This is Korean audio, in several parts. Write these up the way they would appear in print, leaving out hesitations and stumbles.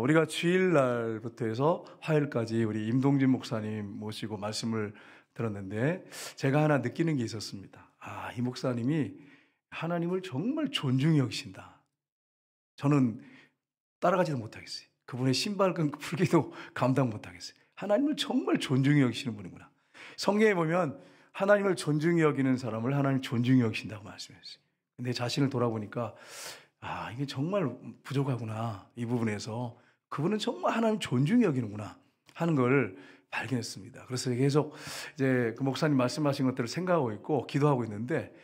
우리가 주일날부터 해서 화요일까지 우리 임동진 목사님 모시고 말씀을 들었는데 제가 하나 느끼는 게 있었습니다. 이 목사님이 하나님을 정말 존중히 여기신다. 저는 따라가지도 못하겠어요. 그분의 신발끈 풀기도 감당 못하겠어요. 하나님을 정말 존중히 여기시는 분이구나. 성경에 보면 하나님을 존중히 여기는 사람을 하나님 존중히 여기신다고 말씀했어요. 근데 자신을 돌아보니까 이게 정말 부족하구나. 이 부분에서 그분은 정말 하나님 존중히 여기는구나 하는 걸 발견했습니다. 그래서 계속 이제 그 목사님 말씀하신 것들을 생각하고 있고 기도하고 있는데,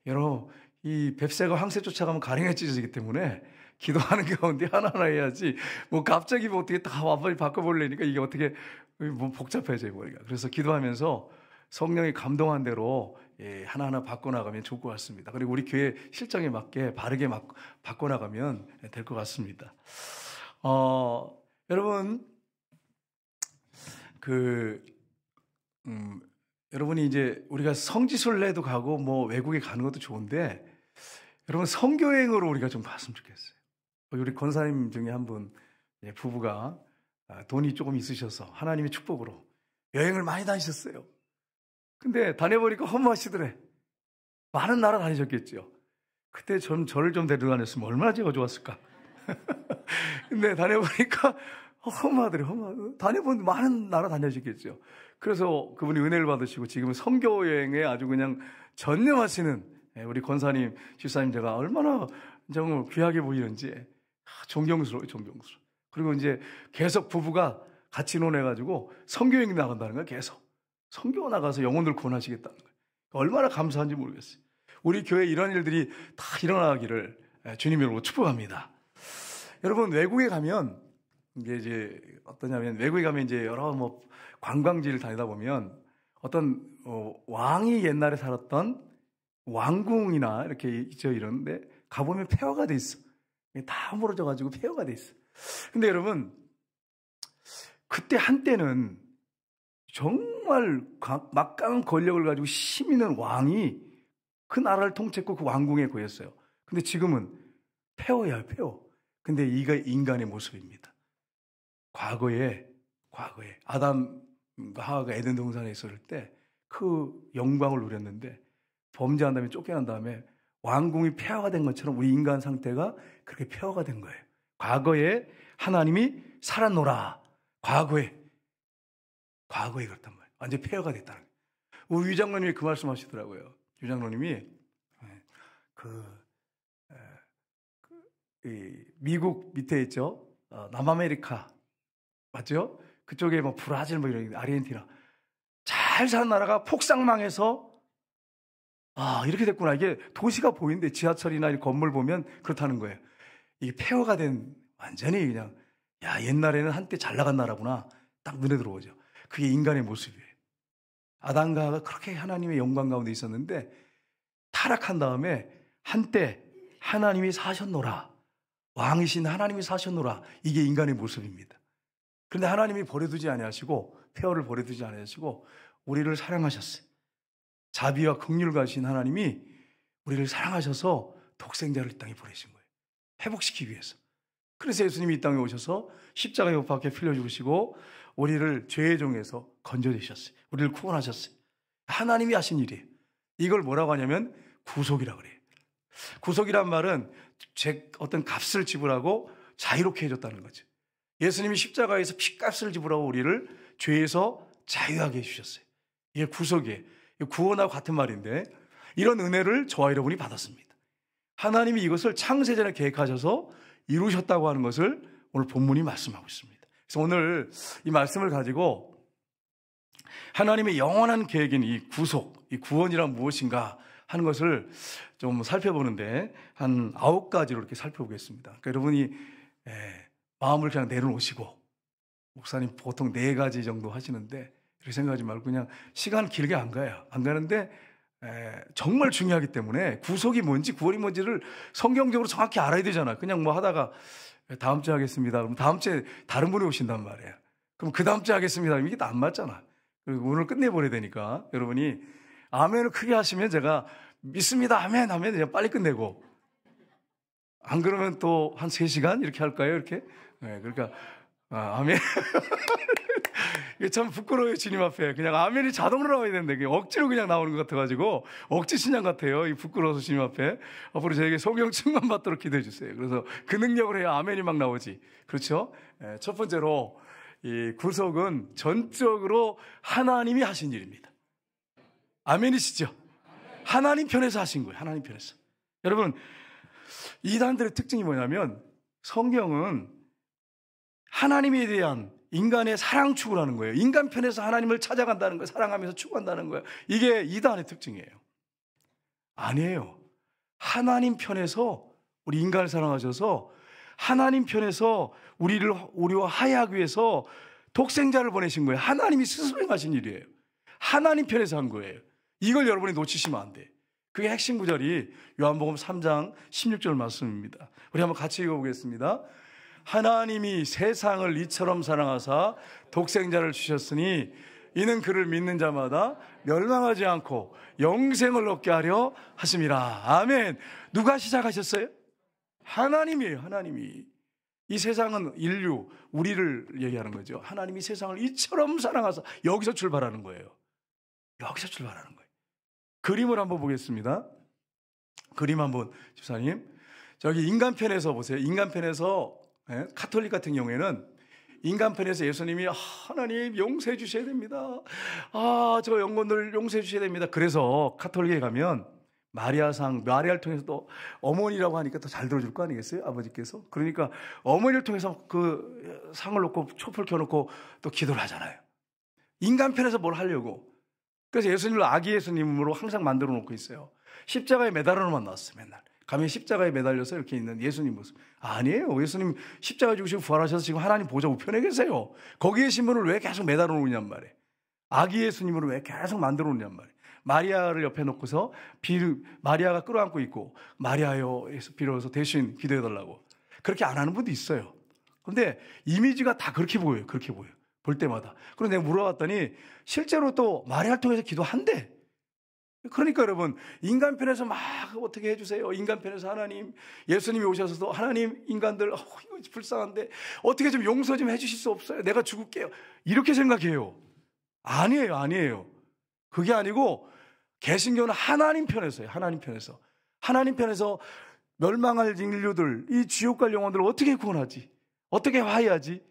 여러분 이 뱁새가 황새 쫓아가면 가랭이가 찢어지기 때문에 기도하는 가운데 하나하나 해야지 뭐 갑자기 뭐 어떻게 다 완전히 바꿔보려니까 이게 어떻게 뭐 복잡해져 버리가. 그래서 기도하면서 성령이 감동한 대로 하나하나 바꿔나가면 좋을 것 같습니다. 그리고 우리 교회 실정에 맞게 바르게 바꿔나가면 될 것 같습니다. 여러분 여러분이 이제 우리가 성지순례도 가고 뭐 외국에 가는 것도 좋은데, 여러분 선교여행으로 우리가 좀 봤으면 좋겠어요. 우리 권사님 중에 한 분 부부가 돈이 조금 있으셔서 하나님의 축복으로 여행을 많이 다니셨어요. 근데 다녀보니까 허무하시더래. 많은 나라 다니셨겠죠. 그때 저를 좀 데려다녔으면 얼마나 제가 좋았을까. 근데 다녀보니까 허무하더래. 다녀본 많은 나라 다녀셨겠죠. 그래서 그분이 은혜를 받으시고 지금은 선교 여행에 아주 그냥 전념하시는 우리 권사님, 집사님 제가 얼마나 정말 귀하게 보이는지 존경스러워요. 그리고 이제 계속 부부가 같이 논해가지고 선교 여행 나간다는 거예요. 계속 선교 나가서 영혼들 구원하시겠다는 거예요. 얼마나 감사한지 모르겠어요. 우리 교회에 이런 일들이 다 일어나기를 주님으로 축복합니다. 여러분 외국에 가면 이제 어떠냐면, 외국에 가면 이제 여러 뭐 관광지를 다니다 보면 어떤 왕이 옛날에 살았던 왕궁이나 이렇게 있죠. 이런데 가보면 폐허가 돼 있어. 다 무너져가지고 폐허가 돼 있어. 근데 여러분 그때 한때는 정말 막강한 권력을 가지고 힘 있는 왕이 그 나라를 통치했고 그 왕궁에 거했어요. 근데 지금은 폐허야, 폐허. 근데 이게 인간의 모습입니다. 과거에 아담과 하와가 에덴 동산에 있을 때 그 영광을 누렸는데 범죄한 다음에 쫓겨난 다음에 왕궁이 폐허가 된 것처럼 우리 인간 상태가 그렇게 폐허가 된 거예요. 과거에 하나님이 살았노라. 과거에 그렇단 말이에요. 완전 폐허가 됐다는 거예요. 우리 유장로님이 그 말씀 하시더라고요. 유장로님이 미국 밑에 있죠. 남아메리카 맞죠? 그쪽에 뭐 브라질 뭐 이런 아르헨티나 잘 사는 나라가 폭삭망해서 이렇게 됐구나. 이게 도시가 보이는데 지하철이나 이 건물 보면 그렇다는 거예요. 이게 폐허가 된 완전히 그냥 옛날에는 한때 잘 나간 나라구나 딱 눈에 들어오죠. 그게 인간의 모습이에요. 아담과 하와가 그렇게 하나님의 영광 가운데 있었는데 타락한 다음에 한때 하나님이 사셨노라. 왕이신 하나님이 사셨노라. 이게 인간의 모습입니다. 그런데 하나님이 버려두지 아니하시고 폐허를 버려두지 아니하시고 우리를 사랑하셨어요. 자비와 긍휼을 가지신 하나님이 우리를 사랑하셔서 독생자를 이 땅에 보내신 거예요. 회복시키기 위해서. 그래서 예수님이 이 땅에 오셔서 십자가에 못 박혀 흘려 죽으시고 우리를 죄의 종에서 건져내셨어요. 우리를 구원하셨어요. 하나님이 하신 일이에요. 이걸 뭐라고 하냐면 구속이라고 그래요. 구속이란 말은 어떤 값을 지불하고 자유롭게 해줬다는 거죠. 예수님이 십자가에서 피값을 지불하고 우리를 죄에서 자유하게 해주셨어요. 이게 구속이에요. 구원하고 같은 말인데 이런 은혜를 저와 여러분이 받았습니다. 하나님이 이것을 창세전에 계획하셔서 이루셨다고 하는 것을 오늘 본문이 말씀하고 있습니다. 그래서 오늘 이 말씀을 가지고 하나님의 영원한 계획인 이 구속, 이 구원이란 무엇인가 하는 것을 좀 살펴보는데 한 9가지로 이렇게 살펴보겠습니다. 그러니까 여러분이 마음을 그냥 내려놓으시고, 목사님 보통 4가지 정도 하시는데 이렇게 생각하지 말고 그냥 시간 길게 안 가요. 안 가는데 정말 중요하기 때문에 구속이 뭔지 구원이 뭔지를 성경적으로 정확히 알아야 되잖아요. 그냥 뭐 하다가 다음 주에 하겠습니다. 그럼 다음 주에 다른 분이 오신단 말이에요. 그럼 그 다음 주에 하겠습니다. 이게 안 맞잖아. 그리고 오늘 끝내버려야 되니까 여러분이 아멘을 크게 하시면 제가 믿습니다. 아멘 하면 그냥 빨리 끝내고, 안 그러면 또 한 3시간 이렇게 할까요? 이렇게? 네, 그러니까, 아멘. 이게 참 부끄러워요, 주님 앞에. 그냥 아멘이 자동으로 나와야 되는데, 이게 억지로 그냥 나오는 것 같아가지고, 억지 신앙 같아요. 이 부끄러워서 주님 앞에. 앞으로 저에게 성령 충만 받도록 기도해 주세요. 그래서 그 능력을 해야 아멘이 막 나오지. 그렇죠? 네, 첫 번째로, 이 구속은 전적으로 하나님이 하신 일입니다. 아멘이시죠? 하나님 편에서 하신 거예요. 하나님 편에서. 여러분, 이단들의 특징이 뭐냐면 성경은 하나님에 대한 인간의 사랑 추구를 하는 거예요. 인간 편에서 하나님을 찾아간다는 거예요. 사랑하면서 추구한다는 거예요. 이게 이단의 특징이에요. 아니에요. 하나님 편에서 우리 인간을 사랑하셔서 하나님 편에서 우리와 화해하기 위해서 독생자를 보내신 거예요. 하나님이 스스로 행하신 일이에요. 하나님 편에서 한 거예요. 이걸 여러분이 놓치시면 안 돼. 그게 핵심 구절이 요한복음 3장 16절 말씀입니다. 우리 한번 같이 읽어보겠습니다. 하나님이 세상을 이처럼 사랑하사 독생자를 주셨으니 이는 그를 믿는 자마다 멸망하지 않고 영생을 얻게 하려 하심이라. 아멘. 누가 시작하셨어요? 하나님이에요. 하나님이. 이 세상은 인류, 우리를 얘기하는 거죠. 하나님이 세상을 이처럼 사랑하사, 여기서 출발하는 거예요. 여기서 출발하는 거예요. 그림을 한번 보겠습니다. 그림 한번, 집사님. 저기 인간편에서 보세요. 인간편에서, 카톨릭 같은 경우에는 인간편에서 예수님이 하나님 용서해 주셔야 됩니다. 저 영혼들 용서해 주셔야 됩니다. 그래서 카톨릭에 가면 마리아를 통해서 또 어머니라고 하니까 더 잘 들어줄 거 아니겠어요? 아버지께서. 그러니까 어머니를 통해서 그 상을 놓고 촛불 켜놓고 또 기도를 하잖아요. 인간편에서 뭘 하려고. 그래서 예수님을 아기 예수님으로 항상 만들어 놓고 있어요. 십자가에 매달아놓만 놨어요. 맨날. 가면 십자가에 매달려서 이렇게 있는 예수님 모습. 아니에요. 예수님 십자가 죽으시고 부활하셔서 지금 하나님 보좌 우편에 계세요. 거기 계신 분을 왜 계속 매달아 놓느냔 말이에요. 아기 예수님으로 왜 계속 만들어 놓느냔 말이에요. 마리아를 옆에 놓고서 마리아가 끌어안고 있고 마리아여 해서 빌어서 대신 기도해달라고. 그렇게 안 하는 분도 있어요. 그런데 이미지가 다 그렇게 보여요. 그렇게 보여요. 볼 때마다. 그런데 내가 물어봤더니 실제로 또 마리아를 통해서 기도한대. 그러니까 여러분, 인간편에서 막 어떻게 해주세요. 인간편에서 하나님, 예수님이 오셔서도 하나님, 인간들 이거 불쌍한데 어떻게 좀 용서 좀 해주실 수 없어요? 내가 죽을게요. 이렇게 생각해요. 아니에요. 그게 아니고 개신교는 하나님 편에서요. 하나님 편에서. 하나님 편에서 멸망할 인류들, 이 지옥 갈 영혼들을 어떻게 구원하지? 어떻게 화해하지?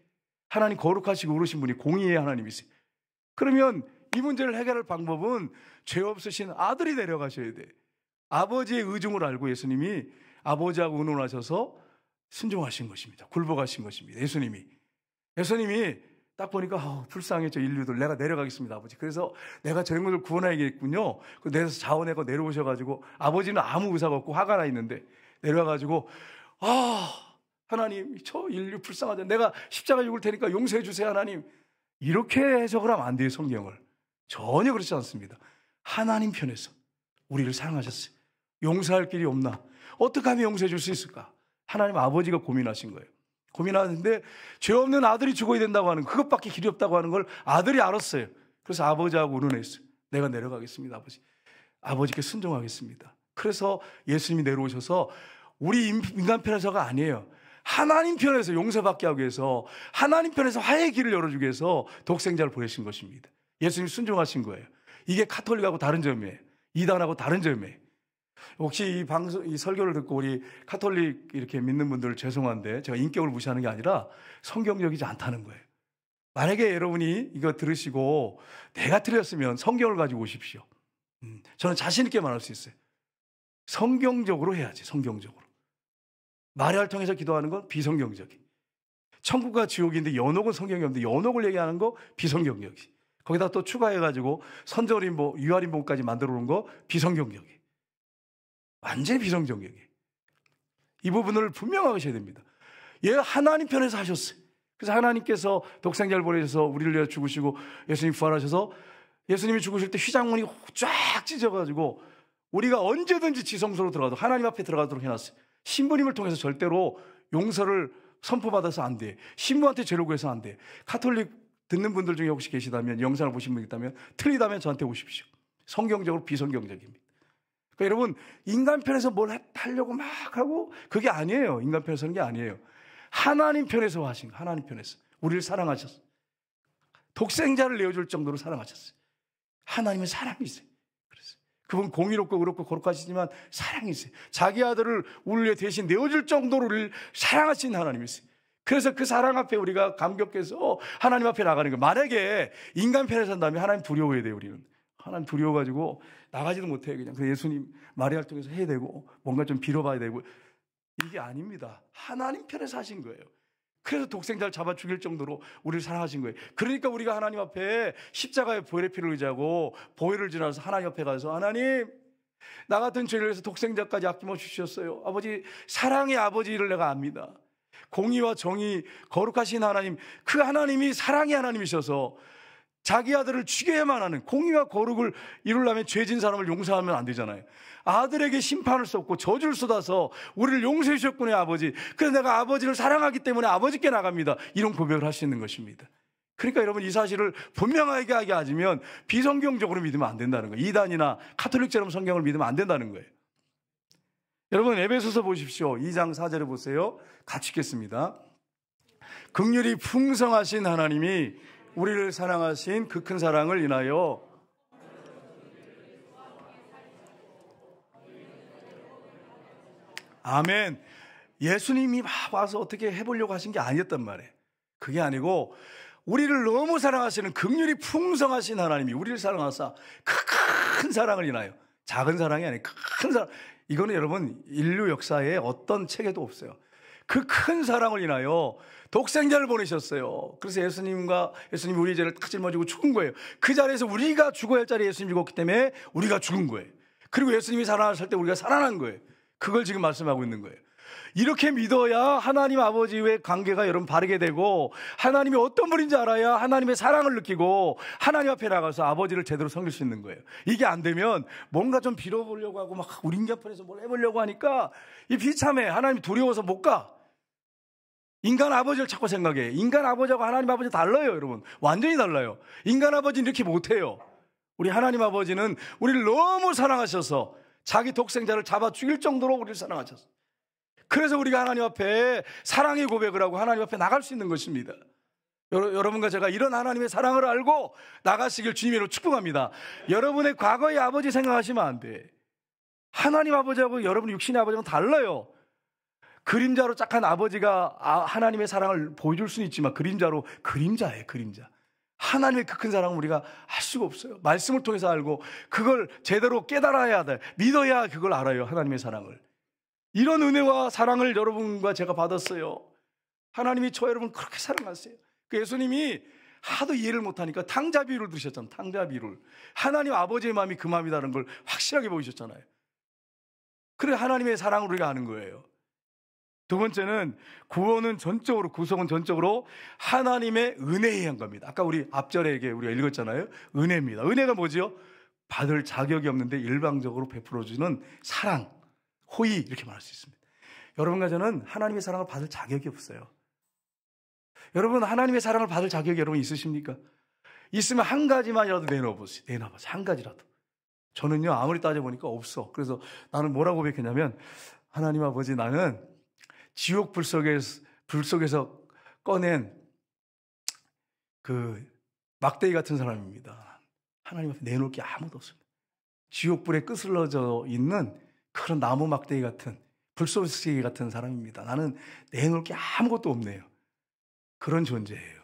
하나님 거룩하시고 그러신 분이 공의의 하나님이세요. 그러면 이 문제를 해결할 방법은 죄 없으신 아들이 내려가셔야 돼. 아버지의 의중을 알고 예수님이 아버지하고 의논하셔서 순종하신 것입니다. 굴복하신 것입니다. 예수님이 딱 보니까 불쌍해 저 인류들. 내가 내려가겠습니다, 아버지. 그래서 내가 저 인류들 구원해야겠군요. 내려서 자원해고 내려오셔가지고 아버지는 아무 의사가 없고 화가 나 있는데 내려와가지고 하나님 저 인류 불쌍하죠. 내가 십자가 죽을 테니까 용서해 주세요, 하나님. 이렇게 해석을 하면 안 돼요, 성경을. 전혀 그렇지 않습니다. 하나님 편에서 우리를 사랑하셨어요. 용서할 길이 없나? 어떻게 하면 용서해 줄 수 있을까? 하나님 아버지가 고민하신 거예요. 고민하는데 죄 없는 아들이 죽어야 된다고 하는 그것밖에 길이 없다고 하는 걸 아들이 알았어요. 그래서 아버지하고 의논했어요. 내가 내려가겠습니다, 아버지. 아버지께 순종하겠습니다. 그래서 예수님이 내려오셔서 우리 인간 편에서가 아니에요. 하나님 편에서 용서받게 하기 위해서, 하나님 편에서 화해의 길을 열어주기 위해서 독생자를 보내신 것입니다. 예수님이 순종하신 거예요. 이게 카톨릭하고 다른 점이에요. 이단하고 다른 점이에요. 혹시 이 설교를 듣고 우리 카톨릭 이렇게 믿는 분들 죄송한데 제가 인격을 무시하는 게 아니라 성경적이지 않다는 거예요. 만약에 여러분이 이거 들으시고 내가 틀렸으면 성경을 가지고 오십시오. 저는 자신 있게 말할 수 있어요. 성경적으로 해야지, 성경적으로. 마리아를 통해서 기도하는 건 비성경적이. 천국과 지옥인데 연옥은 성경이 없는데 연옥을 얘기하는 거 비성경적이. 거기다 또 추가해가지고 선절인보, 유아인보까지 만들어 놓은 거 비성경적이. 완전히 비성경적이. 이 부분을 분명하게 하셔야 됩니다. 얘 하나님 편에서 하셨어요. 그래서 하나님께서 독생자를 보내셔서 우리를 위해 죽으시고 예수님 부활하셔서 예수님이 죽으실 때 휘장문이 쫙 찢어가지고 우리가 언제든지 지성소로 들어가도 하나님 앞에 들어가도록 해놨어요. 신부님을 통해서 절대로 용서를 선포받아서 안 돼. 신부한테 죄를 구해서 안 돼. 카톨릭 듣는 분들 중에 혹시 계시다면, 영상을 보신 분 있다면 틀리다면 저한테 오십시오. 성경적으로 비성경적입니다. 그러니까 여러분, 인간 편에서 뭘 하려고 막 하고 그게 아니에요. 인간 편에서 하는 게 아니에요. 하나님 편에서 하신 거예요. 하나님 편에서. 우리를 사랑하셨어요. 독생자를 내어줄 정도로 사랑하셨어요. 하나님은 사랑이세요. 그래서 그분 공의롭고 그렇고 거룩하시지만 사랑이세요. 자기 아들을 우리 대신 내어줄 정도로 우리를 사랑하신 하나님이세요. 그래서 그 사랑 앞에 우리가 감격해서 하나님 앞에 나가는 거예요. 만약에 인간 편에서 한다면 하나님 두려워해야 돼요. 우리는 하나님 두려워가지고 나가지도 못해요. 그냥 그 예수님 마리아를 통해서 해야 되고 뭔가 좀 빌어봐야 되고, 이게 아닙니다. 하나님 편에서 하신 거예요. 그래서 독생자를 잡아 죽일 정도로 우리를 사랑하신 거예요. 그러니까 우리가 하나님 앞에 십자가의 보혈의 피를 의지하고 보혈을 지나서 하나님 앞에 가서, 하나님, 나 같은 죄를 위해서 독생자까지 아낌없이 주셨어요. 아버지, 사랑의 아버지를 내가 압니다. 공의와 정의, 거룩하신 하나님, 그 하나님이 사랑의 하나님이셔서 자기 아들을 죽여야만 하는, 공의와 거룩을 이루려면 죄진 사람을 용서하면 안 되잖아요. 아들에게 심판을 쏟고 저주를 쏟아서 우리를 용서해 주셨군요, 아버지. 그래서 내가 아버지를 사랑하기 때문에 아버지께 나갑니다. 이런 고백을 할 수 있는 것입니다. 그러니까 여러분, 이 사실을 분명하게 하게 하지면 비성경적으로 믿으면 안 된다는 거예요. 이단이나 카톨릭처럼 성경을 믿으면 안 된다는 거예요. 여러분, 에베소서 보십시오. 2장 4절에 보세요. 같이 읽겠습니다. 긍휼이 풍성하신 하나님이 우리를 사랑하신 그 큰 사랑을 인하여 아멘. 예수님이 막 와서 어떻게 해보려고 하신 게 아니었단 말이에요. 그게 아니고 우리를 너무 사랑하시는 긍휼이 풍성하신 하나님이 우리를 사랑하사 그 큰 사랑을 인하여, 작은 사랑이 아니에요. 큰 사랑. 이거는 여러분 인류 역사에 어떤 책에도 없어요. 그 큰 사랑을 인하여 독생자를 보내셨어요. 그래서 예수님이 우리의 죄를 딱 짊어지고 죽은 거예요. 그 자리에서 우리가 죽어야 할 자리에 예수님이 죽었기 때문에 우리가 죽은 거예요. 그리고 예수님이 살아나실 때 우리가 살아난 거예요. 그걸 지금 말씀하고 있는 거예요. 이렇게 믿어야 하나님 아버지의 관계가 여러분 바르게 되고, 하나님이 어떤 분인지 알아야 하나님의 사랑을 느끼고 하나님 앞에 나가서 아버지를 제대로 섬길 수 있는 거예요. 이게 안 되면 뭔가 좀 빌어보려고 하고 막 우리 인간 편에서 뭘 해보려고 하니까 이 비참해. 하나님이 두려워서 못 가. 인간 아버지를 자꾸 생각해. 인간 아버지하고 하나님 아버지 달라요, 여러분. 완전히 달라요. 인간 아버지는 이렇게 못해요. 우리 하나님 아버지는 우리를 너무 사랑하셔서 자기 독생자를 잡아 죽일 정도로 우리를 사랑하셨어요. 그래서 우리가 하나님 앞에 사랑의 고백을 하고 하나님 앞에 나갈 수 있는 것입니다. 여러분과 제가 이런 하나님의 사랑을 알고 나가시길 주님으로 축복합니다. 여러분의 과거의 아버지 생각하시면 안 돼. 하나님 아버지하고 여러분 육신의 아버지는 달라요. 그림자로 짝한 아버지가 하나님의 사랑을 보여줄 수는 있지만 그림자예요, 그림자. 하나님의 그 큰 사랑을 우리가 알 수가 없어요. 말씀을 통해서 알고 그걸 제대로 깨달아야 돼. 믿어야 그걸 알아요, 하나님의 사랑을. 이런 은혜와 사랑을 여러분과 제가 받았어요. 하나님이 저 여러분 그렇게 사랑하세요. 그 예수님이 하도 이해를 못하니까 탕자비유를 들으셨잖아요. 탕자비유를. 하나님 아버지의 마음이 그 마음이라는 걸 확실하게 보이셨잖아요. 그래 하나님의 사랑을 우리가 아는 거예요. 두 번째는 구속은 전적으로 하나님의 은혜에 의한 겁니다. 아까 우리 앞절에 우리가 읽었잖아요. 은혜입니다. 은혜가 뭐지요? 받을 자격이 없는데 일방적으로 베풀어주는 사랑, 호의, 이렇게 말할 수 있습니다. 여러분과 저는 하나님의 사랑을 받을 자격이 없어요. 여러분, 하나님의 사랑을 받을 자격이 여러분 있으십니까? 있으면 한 가지만이라도 내놔보세요. 한 가지라도. 저는요, 아무리 따져보니까 없어. 그래서 나는 뭐라고 고백했냐면, 하나님 아버지, 나는 지옥 불 속에서 꺼낸 그 막대기 같은 사람입니다. 하나님 앞에 내놓을 게 아무도 없습니다. 지옥불에 끄슬러져 있는 그런 나무 막대기 같은, 불쏘시개 같은 사람입니다. 나는 내놓을 게 아무것도 없네요. 그런 존재예요.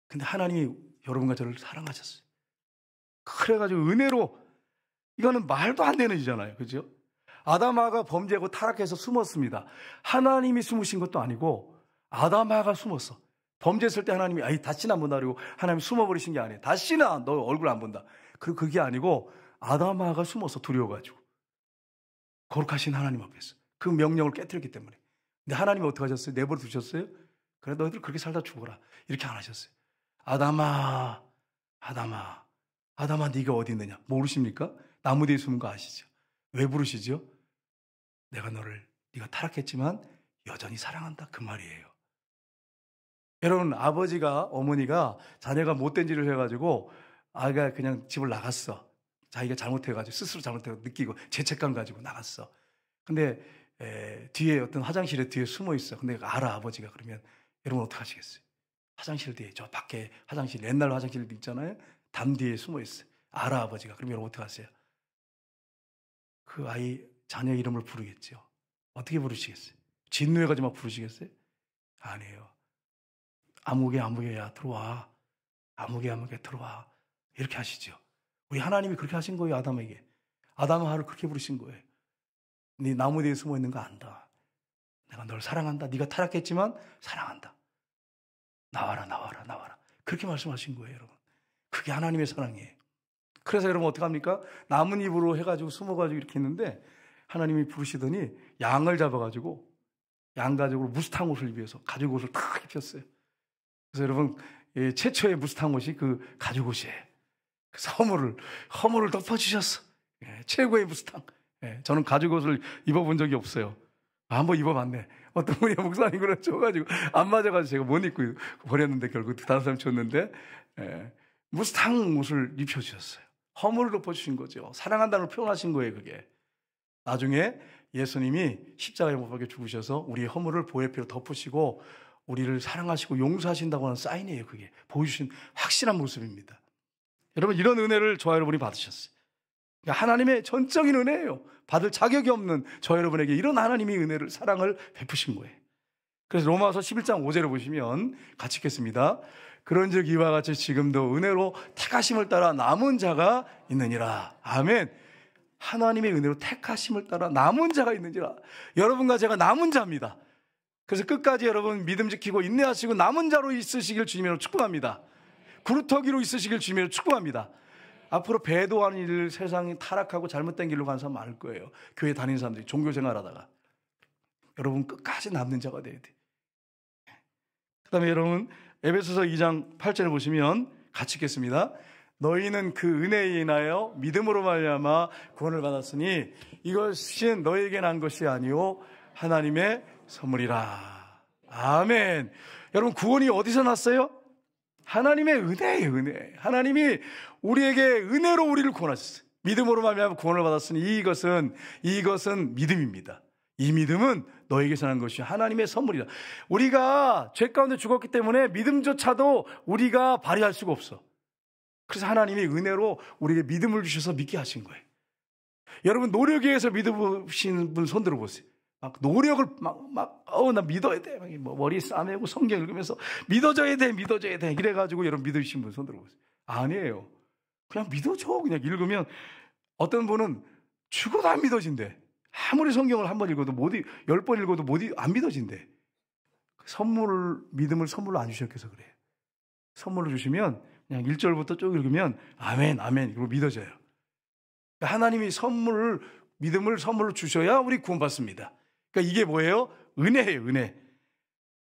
근데 하나님이 여러분과 저를 사랑하셨어요. 그래가지고 은혜로, 이거는 말도 안 되는 일이잖아요. 그죠? 아담하가 범죄하고 타락해서 숨었습니다. 하나님이 숨으신 것도 아니고 아담하가 숨었어. 범죄했을 때 하나님이 다시는 안 본다 그러고 하나님이 숨어버리신 게 아니에요. 다시는 너 얼굴 안 본다. 그게 아니고 아담하가 숨어서 두려워가지고 거룩하신 하나님 앞에서 그 명령을 깨뜨렸기 때문에. 근데 하나님이 어떻게 하셨어요? 내버려 두셨어요? 그래 너희들 그렇게 살다 죽어라. 이렇게 안 하셨어요. 아담아 네가 어디 있느냐? 모르십니까? 나무 뒤에 숨은 거 아시죠? 왜 부르시죠? 네가 타락했지만 여전히 사랑한다, 그 말이에요. 여러분, 아버지가, 어머니가 자녀가 못된 짓을 해가지고 아이가 그냥 집을 나갔어. 자기가 잘못해가지고 스스로 잘못해서 느끼고 죄책감 가지고 나갔어. 근데 뒤에 어떤 화장실에 뒤에 숨어 있어. 근데 알아, 아버지가. 그러면 여러분 어떻게 하시겠어요? 화장실 뒤에, 저 밖에 화장실, 옛날 화장실도 있잖아요. 담 뒤에 숨어 있어요. 알아, 아버지가. 그러면 여러분 어떻게 하세요? 그 아이 자녀 이름을 부르겠죠. 어떻게 부르시겠어요? 진노해가지고 막 부르시겠어요? 아니에요. 아무개야 들어와. 아무개 들어와. 이렇게 하시죠. 우리 하나님이 그렇게 하신 거예요. 아담에게. 아담은 하루 그렇게 부르신 거예요. 네 나무 뒤에 숨어 있는 거 안다. 내가 널 사랑한다. 네가 타락했지만 사랑한다. 나와라. 그렇게 말씀하신 거예요, 여러분. 그게 하나님의 사랑이에요. 그래서 여러분 어떡합니까? 나뭇잎으로 해가지고 숨어가지고 이렇게 했는데 하나님이 부르시더니 양을 잡아가지고 양 가죽으로 무스탕 옷을 입혀서 가죽 옷을 탁 입혔어요. 그래서 여러분 최초의 무스탕 옷이 그 가죽 옷이에요. 그래서 허물을 덮어주셨어. 최고의 무스탕. 저는 가죽 옷을 입어본 적이 없어요. 한번 입어봤네. 어떤 분이 목사님 그걸 줘가지고 안 맞아가지고 제가 못 입고 버렸는데 결국 다른 사람 줬는데 무스탕 옷을 입혀주셨어요. 허물을 덮어주신 거죠. 사랑한다는 걸 표현하신 거예요, 그게. 나중에 예수님이 십자가에 못 박혀 죽으셔서 우리의 허물을 보혈 피로 덮으시고 우리를 사랑하시고 용서하신다고 하는 사인이에요, 그게. 보여주신 확실한 모습입니다. 여러분, 이런 은혜를 저와 여러분이 받으셨어요. 그러니까 하나님의 전적인 은혜예요. 받을 자격이 없는 저 여러분에게 이런 하나님의 은혜를, 사랑을 베푸신 거예요. 그래서 로마서 11장 5절을 보시면 같이 읽겠습니다. 그런즉 이와 같이 지금도 은혜로 택하심을 따라 남은 자가 있느니라. 아멘. 하나님의 은혜로 택하심을 따라 남은 자가 있느니라. 여러분과 제가 남은 자입니다. 그래서 끝까지 여러분 믿음 지키고 인내하시고 남은 자로 있으시길 주님으로 축복합니다. 구루터기로 있으시길 주님으로 축복합니다. 앞으로 배도하는 일, 세상이 타락하고 잘못된 길로 가는 사람 많을 거예요. 교회 다니는 사람들이 종교 생활하다가. 여러분 끝까지 남는 자가 돼야 돼. 그 다음에 여러분 에베소서 2장 8절을 보시면 같이 읽겠습니다. 너희는 그 은혜에 인하여 믿음으로 말미암아 구원을 받았으니 이것은 너희에게 난 것이 아니오 하나님의 선물이라. 아멘. 여러분 구원이 어디서 났어요? 하나님의 은혜예요, 은혜. 하나님이 우리에게 은혜로 우리를 구원하셨어요. 믿음으로 말미암아 구원을 받았으니 이것은 믿음입니다. 이 믿음은 너에게서 난 것이 하나님의 선물이다. 우리가 죄 가운데 죽었기 때문에 믿음조차도 우리가 발휘할 수가 없어. 그래서 하나님이 은혜로 우리에게 믿음을 주셔서 믿게 하신 거예요. 여러분 노력에 의해서 믿으시는 분 손 들어보세요. 막 노력을 나 믿어야 돼. 뭐 머리 싸매고 성경 읽으면서 믿어줘야 돼. 이래가지고 여러분 믿으신 분 손 들어보세요. 아니에요. 그냥 믿어줘. 그냥 읽으면 어떤 분은 죽어도 안 믿어진대. 아무리 성경을 한 번 읽어도 10번 읽어도 안 믿어진대. 믿음을 선물로 안 주셨겠어 그래요. 선물로 주시면 그냥 1절부터 쭉 읽으면 아멘 이러고 믿어져요. 하나님이 믿음을 선물로 주셔야 우리 구원받습니다. 그러니까 이게 뭐예요? 은혜예요, 은혜.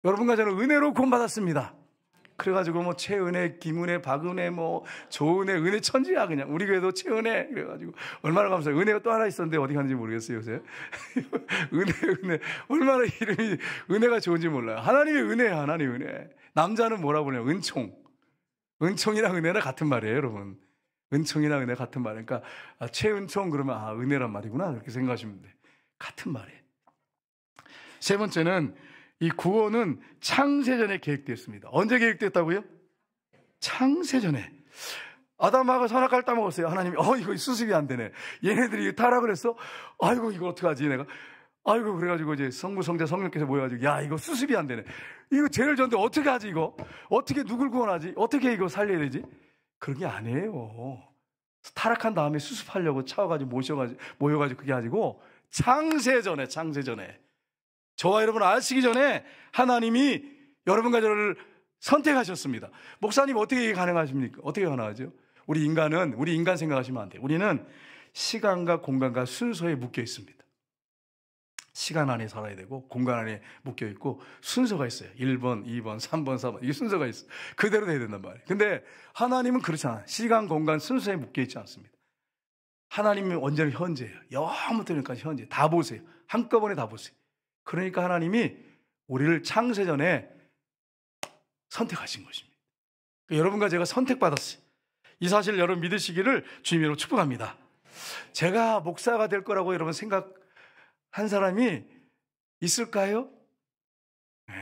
여러분과 저는 은혜로 구원받았습니다. 그래가지고 뭐 최은혜, 김은혜, 박은혜, 뭐 조은혜, 은혜 천지야 그냥. 우리 교회도 최은혜 그래가지고 얼마나 감사해요. 은혜가 또 하나 있었는데 어디 갔는지 모르겠어요 요새. 은혜 얼마나 이름이 은혜가 좋은지 몰라요. 하나님의 은혜야, 하나님의 은혜. 남자는 뭐라고 그러냐? 은총이랑 은혜는 같은 말이에요, 여러분. 은총이랑 은혜 같은 말. 그러니까 최은총 그러면 은혜란 말이구나 이렇게 생각하시면 돼. 같은 말이에요. 세 번째는 이 구원은 창세전에 계획되었습니다. 언제 계획됐다고요? 창세전에. 아담하고 선악과를 따먹었어요. 하나님이 이거 수습이 안 되네. 얘네들이 타락을 했어. 아이고 이거 어떡하지 내가. 아이고 그래가지고 이제 성부 성자 성령께서 모여가지고 야 이거 수습이 안 되네. 이거 죄를 졌는데 어떻게 하지 이거? 어떻게 누굴 구원하지? 어떻게 이거 살려야 되지? 그런 게 아니에요. 타락한 다음에 수습하려고 차와가지고 모여가지고 그게 아니고 창세전에 저와 여러분 아시기 전에 하나님이 여러분과 저를 선택하셨습니다. 목사님 어떻게 이게 가능하십니까? 어떻게 가능하죠? 우리 인간 생각하시면 안 돼요. 우리는 시간과 공간과 순서에 묶여 있습니다. 시간 안에 살아야 되고 공간 안에 묶여 있고 순서가 있어요. 1번, 2번, 3번, 4번 이게 순서가 있어요. 그대로 돼야 된단 말이에요. 근데 하나님은 그렇지 않아요. 시간, 공간, 순서에 묶여 있지 않습니다. 하나님은 언제나 현재예요. 영원부터 여기까지 현재. 다 보세요. 한꺼번에 다 보세요. 그러니까 하나님이 우리를 창세전에 선택하신 것입니다. 그러니까 여러분과 제가 선택받았어요. 이 사실 여러분 믿으시기를 주님으로 축복합니다. 제가 목사가 될 거라고 여러분 생각한 사람이 있을까요? 네,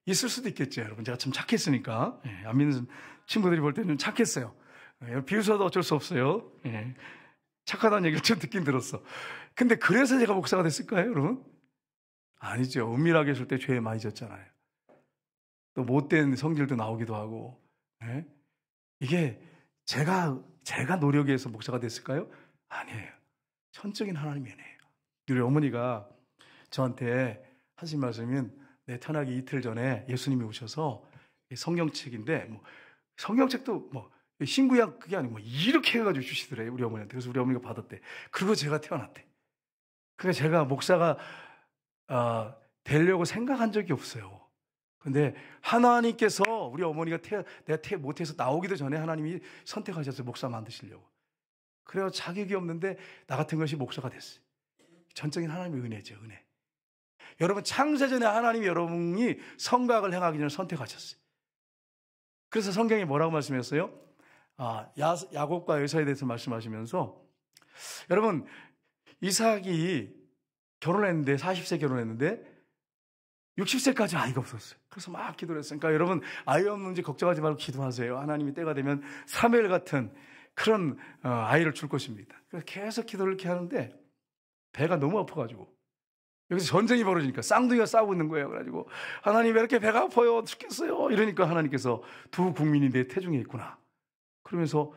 있을 수도 있겠죠. 여러분 제가 참 착했으니까. 네, 안 믿는 친구들이 볼 때는 착했어요. 네, 비웃어도 어쩔 수 없어요. 네, 착하다는 얘기를 좀 듣긴 들었어. 근데 그래서 제가 목사가 됐을까요, 여러분? 아니죠. 은밀하게 있을 때 죄에 많이 졌잖아요. 또 못된 성질도 나오기도 하고. 네? 이게 제가 노력해서 목사가 됐을까요? 아니에요. 천적인 하나님의 은혜예요. 우리 어머니가 저한테 하신 말씀은 내 태어나기 이틀 전에 예수님이 오셔서 성경책인데 성경책도 신구약 그게 아니고 이렇게 해가지고 주시더래요. 우리 어머니한테. 그래서 우리 어머니가 받았대. 그리고 제가 태어났대. 그러니까 제가 목사가 되려고 생각한 적이 없어요. 근데 하나님께서 우리 어머니가 내가 못해서 나오기도 전에 하나님이 선택하셨어요. 목사 만드시려고. 그래서 자격이 없는데 나 같은 것이 목사가 됐어요. 전적인 하나님의 은혜죠. 은혜. 여러분 창세전에 하나님이 여러분이 성각을 행하기 전에 선택하셨어요. 그래서 성경이 뭐라고 말씀했어요? 야곱과 에사에 대해서 말씀하시면서 여러분 이삭이 결혼했는데 40세 결혼했는데 60세까지 아이가 없었어요. 그래서 막 기도를 했어요. 그러니까 여러분 아이 없는지 걱정하지 말고 기도하세요. 하나님이 때가 되면 사무엘 같은 그런 아이를 줄 것입니다. 그래서 계속 기도를 이렇게 하는데 배가 너무 아파가지고 여기서 전쟁이 벌어지니까 쌍둥이가 싸우고 있는 거예요. 그래가지고 하나님 왜 이렇게 배가 아파요? 죽겠어요. 이러니까 하나님께서 두 국민이 내 태중에 있구나. 그러면서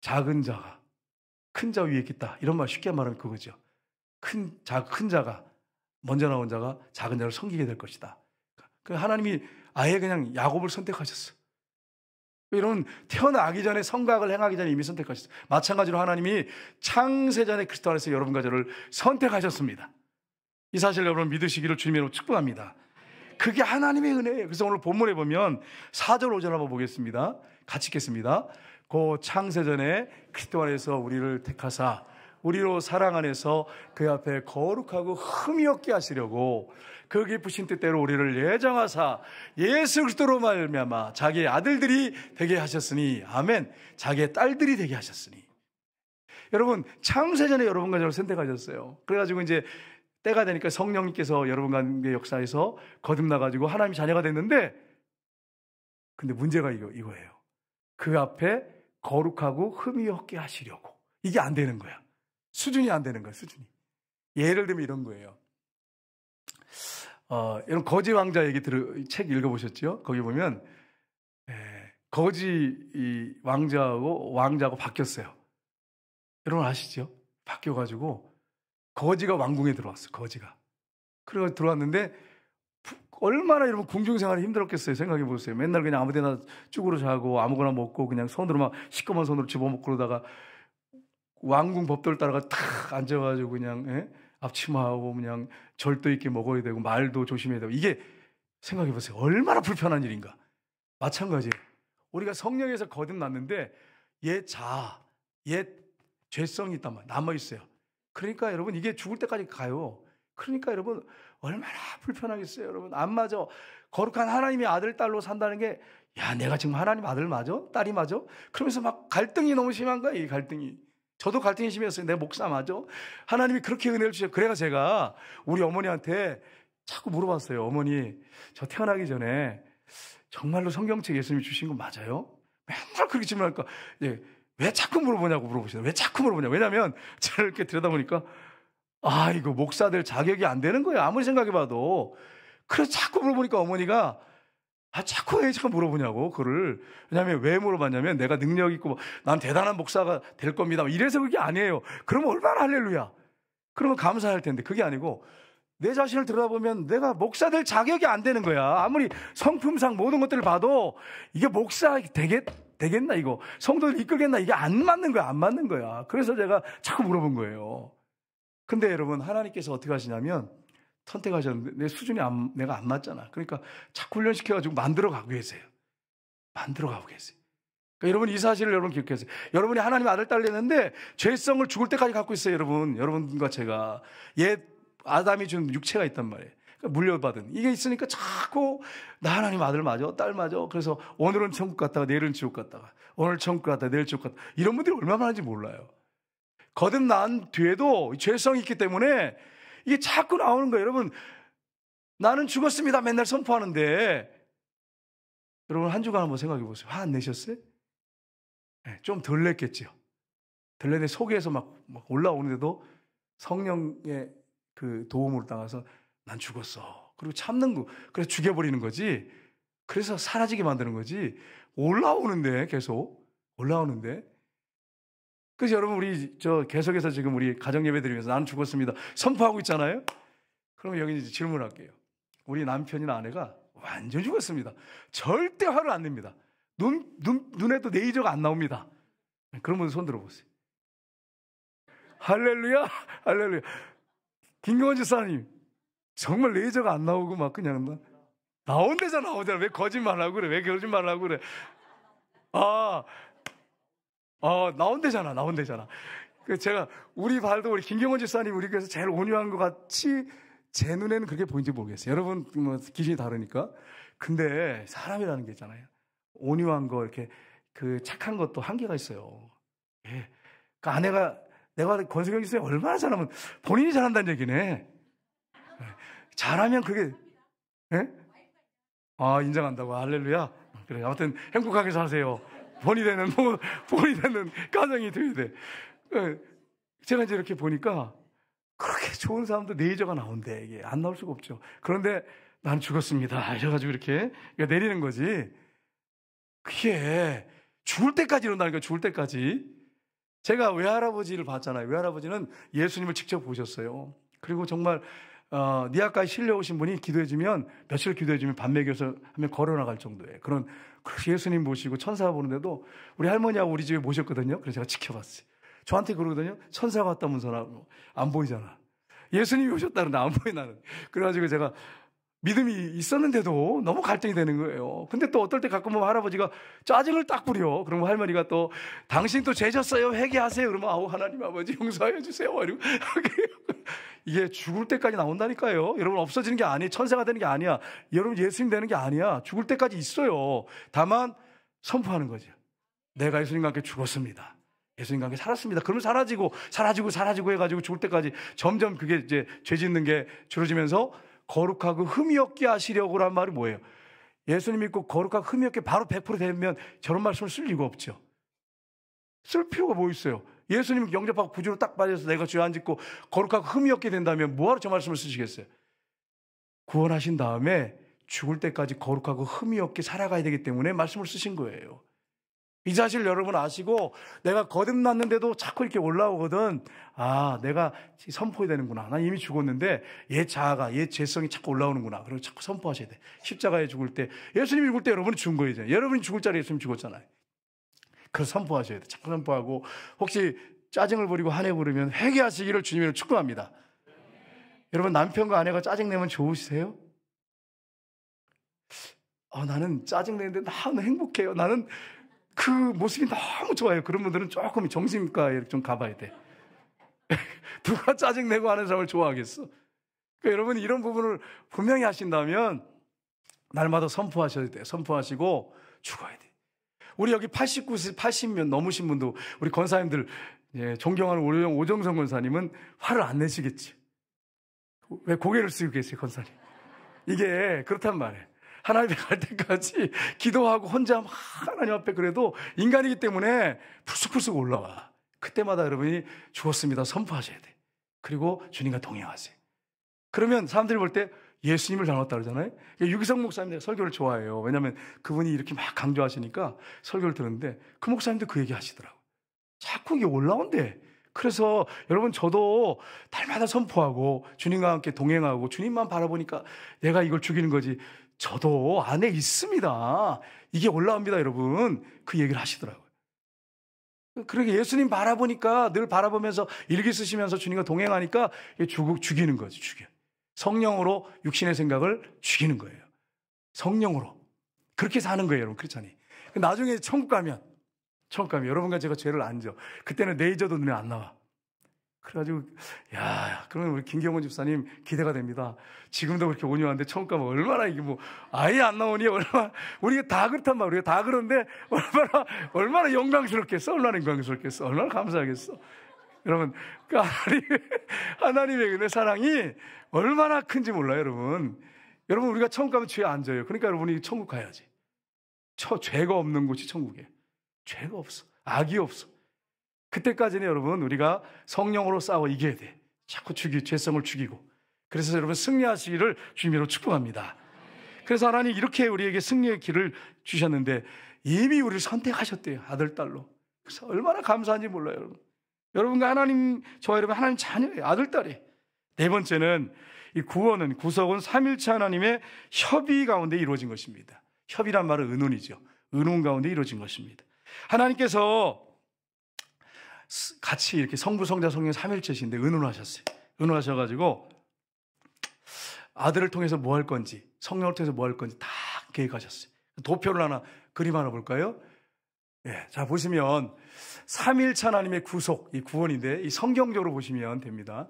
작은 자가 큰 자 위에 있겠다. 이런 말 쉽게 말하면 그거죠. 큰 자가 먼저 나온 자가 작은 자를 섬기게 될 것이다. 하나님이 아예 그냥 야곱을 선택하셨어요. 이런 태어나기 전에 성각을 행하기 전에 이미 선택하셨어요. 마찬가지로 하나님이 창세전에 그리스도 안에서 여러분과 저를 선택하셨습니다. 이 사실 여러분 믿으시기를 주님으로 축복합니다. 그게 하나님의 은혜예요. 그래서 오늘 본문에 보면 4절 5절 한번 보겠습니다. 같이 읽겠습니다. 그 창세전에 그리스도 안에서 우리를 택하사 우리로 사랑 안에서 그 앞에 거룩하고 흠이 없게 하시려고 그 깊으신 뜻대로 우리를 예정하사 예수 그리스도로 말미암아 자기의 아들들이 되게 하셨으니 아멘. 자기의 딸들이 되게 하셨으니. 여러분 창세전에 여러분과 저를 선택하셨어요. 그래가지고 이제 때가 되니까 성령님께서 여러분과의 역사에서 거듭나가지고 하나님의 자녀가 됐는데 근데 문제가 이거예요. 그 앞에 거룩하고 흠이 없게 하시려고. 이게 안 되는 거야. 수준이 안 되는 거야, 수준이. 예를 들면 이런 거예요. 여러분, 거지 왕자 얘기 책 읽어보셨죠? 거기 보면, 거지 왕자하고 바뀌었어요. 여러분 아시죠? 바뀌어가지고, 거지가 왕궁에 들어왔어, 거지가. 그래서 들어왔는데, 얼마나 여러분 궁중생활이 힘들었겠어요. 생각해 보세요. 맨날 그냥 아무 데나 쭈그러 자고 아무거나 먹고 그냥 손으로 막 시꺼먼 손으로 집어먹고 그러다가 왕궁 법도를 따라가 탁 앉아가지고 그냥 앞치마하고 그냥 절도 있게 먹어야 되고 말도 조심해야 되고 이게 생각해 보세요. 얼마나 불편한 일인가. 마찬가지예요. 우리가 성령에서 거듭났는데 옛 죄성이 있단 말이에요. 남아있어요. 그러니까 여러분 이게 죽을 때까지 가요. 그러니까 여러분 얼마나 불편하겠어요. 여러분 안 맞아. 거룩한 하나님의 아들 딸로 산다는 게 야 내가 지금 하나님 아들 맞아? 딸이 맞아? 그러면서 막 갈등이 너무 심한 거야. 이 갈등이. 저도 갈등이 심했어요. 내 목사 맞아? 하나님이 그렇게 은혜를 주셔서 그래가 제가 우리 어머니한테 자꾸 물어봤어요. 어머니 저 태어나기 전에 정말로 성경책 예수님이 주신 거 맞아요? 맨날 그렇게 질문하니까 왜 자꾸 물어보시나요? 왜 자꾸 물어보냐? 왜냐면 저를 이렇게 들여다보니까 이거 목사 될 자격이 안 되는 거예요. 아무리 생각해봐도. 그래서 자꾸 물어보니까 어머니가 자꾸 왜 자꾸 물어보냐고 그거를. 왜냐면 왜 물어봤냐면 내가 능력 있고 난 대단한 목사가 될 겁니다. 이래서 그게 아니에요. 그러면 얼마나 할렐루야. 그러면 감사할 텐데 그게 아니고 내 자신을 들여다보면 내가 목사 될 자격이 안 되는 거야. 아무리 성품상 모든 것들을 봐도 이게 목사 되겠나 이거. 성도를 이끌겠나 이게 안 맞는 거야. 안 맞는 거야. 그래서 제가 자꾸 물어본 거예요. 근데 여러분 하나님께서 어떻게 하시냐면 선택하셨는데 내 수준이 내가 안 맞잖아. 그러니까 자꾸 훈련시켜가지고 만들어 가고 계세요. 그러니까 여러분 이 사실을 여러분 기억하세요. 여러분이 하나님 아들 딸 됐는데 죄성을 죽을 때까지 갖고 있어요. 여러분과 제가 옛 아담이 준 육체가 있단 말이에요. 물려받은 이게 있으니까 자꾸 나 하나님 아들 맞아, 딸 맞아. 그래서 오늘은 천국 갔다가 내일은 지옥 갔다가, 오늘 천국 갔다가 내일 지옥 갔다가, 이런 분들이 얼마나 많은지 몰라요. 거듭난 뒤에도 죄성이 있기 때문에 이게 자꾸 나오는 거예요. 여러분, 나는 죽었습니다 맨날 선포하는데, 여러분 한 주간 한번 생각해 보세요. 화 안 내셨어요? 네, 좀 덜 냈겠죠. 덜 냈는데 속에서 막 올라오는데도 성령의 그 도움으로 따라서 난 죽었어. 그리고 참는 거. 그래서 죽여버리는 거지. 그래서 사라지게 만드는 거지. 올라오는데, 계속. 올라오는데. 그래서 여러분, 우리 계속해서 지금 우리 가정예배 드리면서 나는 죽었습니다 선포하고 있잖아요. 그러면 여기 이제 질문할게요. 우리 남편이나 아내가 완전 죽었습니다. 절대 화를 안 냅니다. 눈에도 레이저가 안 나옵니다. 그런 분들 손 들어보세요. 할렐루야, 할렐루야. 김경원 집사님, 정말 레이저가 안 나오고 막 그냥 나온대잖아, 나오잖아. 왜 거짓말하고 그래? 왜 거짓말하고 그래? 나온대잖아, 나온대잖아. 제가 우리 발도 우리 김경원 집사님 우리 교회에서 제일 온유한 것 같이 제 눈에는 그렇게 보이는지 모르겠어요. 여러분 뭐 기준이 다르니까. 근데 사람이라는 게 있잖아요. 온유한 거 이렇게 그 착한 것도 한계가 있어요. 예. 그 아내가 내가 권석영 집사님 얼마나 잘하면 본인이 잘한다는 얘기네. 잘하면 그게, 예? 인정한다고. 할렐루야. 그래. 아무튼 행복하게 사세요. 본이 되는 가정이 되어야 돼. 제가 이제 이렇게 보니까 그렇게 좋은 사람도 레이저가 나온대. 이게 안 나올 수가 없죠. 그런데 난 죽었습니다. 이래가지고 이렇게 내리는 거지. 그게 죽을 때까지 이런다니까, 죽을 때까지. 제가 외할아버지를 봤잖아요. 외할아버지는 예수님을 직접 보셨어요. 그리고 정말 니아까지 실려오신 분이 기도해주면, 며칠 기도해주면 밥 먹여서 하면 걸어나갈 정도예요. 그런 예수님 모시고 천사 보는데도 우리 할머니하고 우리 집에 모셨거든요. 그래서 제가 지켜봤어요. 저한테 그러거든요. 천사가 왔다면서 안 보이잖아. 예수님이 오셨다는데 안 보이 나는. 그래가지고 제가 믿음이 있었는데도 너무 갈등이 되는 거예요. 근데 또 어떨 때 가끔 보면 할아버지가 짜증을 딱 부려. 그러면 할머니가 또 당신 또 죄졌어요. 회개하세요. 그러면 하나님 아버지 용서해 주세요. 이러고 이게 죽을 때까지 나온다니까요. 여러분 없어지는 게 아니에요. 천사가 되는 게 아니야. 여러분 예수님 되는 게 아니야. 죽을 때까지 있어요. 다만 선포하는 거죠. 내가 예수님과 함께 죽었습니다. 예수님과 함께 살았습니다. 그러면 사라지고 해가지고 죽을 때까지 점점 그게 이제 죄 짓는 게 줄어지면서 거룩하고 흠이 없게 하시려고란 말이 뭐예요? 예수님 믿고 거룩하고 흠이 없게 바로 100% 되면 저런 말씀을 쓸 이유가 없죠. 쓸 필요가 뭐 있어요? 예수님 영접하고 구주로 딱 빠져서 내가 죄 안 짓고 거룩하고 흠이 없게 된다면 뭐하러 저 말씀을 쓰시겠어요? 구원하신 다음에 죽을 때까지 거룩하고 흠이 없게 살아가야 되기 때문에 말씀을 쓰신 거예요. 이 사실 여러분 아시고 내가 거듭났는데도 자꾸 이렇게 올라오거든. 내가 선포해야 되는구나. 난 이미 죽었는데 옛 자아가, 옛 죄성이 자꾸 올라오는구나. 그리고 자꾸 선포하셔야 돼. 십자가에 죽을 때, 예수님이 죽을 때 여러분이 죽은 거예요. 여러분이 죽을 자리에 예수님 죽었잖아요. 그래서 선포하셔야 돼. 자꾸 선포하고, 혹시 짜증을 부리고 한해 부르면 회개하시기를 주님으로 축복합니다. 여러분 남편과 아내가 짜증내면 좋으세요? 나는 짜증내는데 너무 행복해요. 나는 그 모습이 너무 좋아요. 그런 분들은 조금 정신과에 좀 가봐야 돼. 누가 짜증내고 하는 사람을 좋아하겠어? 그러니까 여러분이 이런 부분을 분명히 하신다면 날마다 선포하셔야 돼요. 선포하시고 죽어야 돼. 우리 여기 80년 넘으신 분도 우리 권사님들, 존경하는 오정성 권사님은 화를 안 내시겠지. 왜 고개를 숙이고 계세요, 권사님? 이게 그렇단 말이에요. 하나님 앞에 갈 때까지 기도하고 혼자 하나님 앞에 그래도 인간이기 때문에 풀쑥풀쑥 올라와. 그때마다 여러분이 죽었습니다 선포하셔야 돼. 그리고 주님과 동행하세요. 그러면 사람들이 볼 때 예수님을 닮았다 그러잖아요. 유기성 목사님 설교를 좋아해요. 왜냐하면 그분이 이렇게 막 강조하시니까 설교를 들었는데 그 목사님도 그 얘기 하시더라고요. 자꾸 이게 올라온대. 그래서 여러분 저도 날마다 선포하고 주님과 함께 동행하고 주님만 바라보니까 내가 이걸 죽이는 거지. 저도 안에 있습니다. 이게 올라옵니다, 여러분. 그 얘기를 하시더라고요. 그러게 예수님 바라보니까 늘 바라보면서 일기 쓰시면서 주님과 동행하니까 죽이는 거지, 죽여. 성령으로 육신의 생각을 죽이는 거예요. 성령으로. 그렇게 사는 거예요, 여러분. 그렇잖아요. 나중에 천국 가면 여러분과 제가 죄를 안 져. 그때는 레이저도 눈에 안 나와. 그래가지고, 그러면 우리 김경원 집사님 기대가 됩니다. 지금도 그렇게 온유한데 처음 가면 얼마나 이게 뭐, 아예 안 나오니? 얼마나, 우리가 다 그렇단 말이에요. 우리가 다 그런데 얼마나 영광스럽겠어? 얼마나 영광스럽겠어? 얼마나 감사하겠어? 여러분, 그 하나님의 은혜 사랑이 얼마나 큰지 몰라요, 여러분. 여러분, 우리가 천국 가면 죄 안 져요. 그러니까 여러분이 천국 가야지. 죄가 없는 곳이 천국이에요. 죄가 없어. 악이 없어. 그때까지는 여러분 우리가 성령으로 싸워 이겨야 돼. 자꾸 죄성을 죽이고. 그래서 여러분 승리하시기를 주님으로 축복합니다. 그래서 하나님 이렇게 우리에게 승리의 길을 주셨는데 이미 우리를 선택하셨대요. 아들, 딸로. 그래서 얼마나 감사한지 몰라요, 여러분. 여러분과 하나님, 저와 여러분 하나님 자녀예요. 아들, 딸이. 네 번째는 이 구원은, 구속은 삼일체 하나님의 협의 가운데 이루어진 것입니다. 협의란 말은 의논이죠. 의논 가운데 이루어진 것입니다. 하나님께서 같이 이렇게 성부, 성자, 성령 삼일체신데 의논하셨어요. 의논하셔가지고 아들을 통해서 뭐 할 건지, 성령을 통해서 뭐 할 건지 다 계획하셨어요. 도표를 하나, 그림 하나 볼까요? 자, 보시면 삼일체 하나님의 구속, 이 구원인데 이 성경적으로 보시면 됩니다.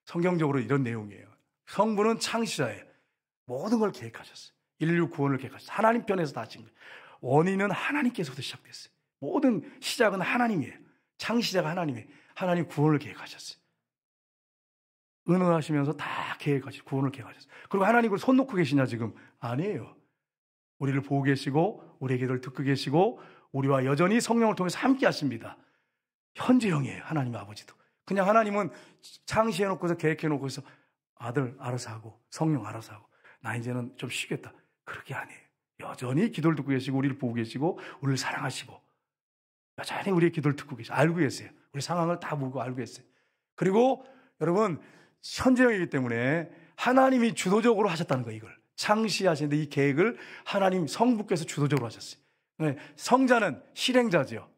성경적으로 이런 내용이에요. 성부는 창시자예요. 모든 걸 계획하셨어요. 인류 구원을 계획하셨어요. 하나님 편에서 다 하신 거예요. 원인은 하나님께서부터 시작됐어요. 모든 시작은 하나님이에요. 창시자가 하나님이에요. 하나님 구원을 계획하셨어요. 의논하시면서 다 계획하시고 구원을 계획하셨어요. 그리고 하나님 그걸 손 놓고 계시냐 지금? 아니에요. 우리를 보고 계시고 우리의 기도를 듣고 계시고 우리와 여전히 성령을 통해서 함께 하십니다. 현재형이에요. 하나님 아버지도. 그냥 하나님은 창시해놓고서 계획해놓고서 아들 알아서 하고 성령 알아서 하고 나 이제는 좀 쉬겠다. 그렇게 아니에요. 여전히 기도를 듣고 계시고 우리를 보고 계시고 우리를 사랑하시고 여전히 우리의 기도를 듣고 계시고 알고 계세요. 우리 상황을 다 보고 알고 계세요. 그리고 여러분 현재형이기 때문에 하나님이 주도적으로 하셨다는 거예요. 이걸 창시하시는데 이 계획을 하나님 성부께서 주도적으로 하셨어요. 성자는 실행자죠.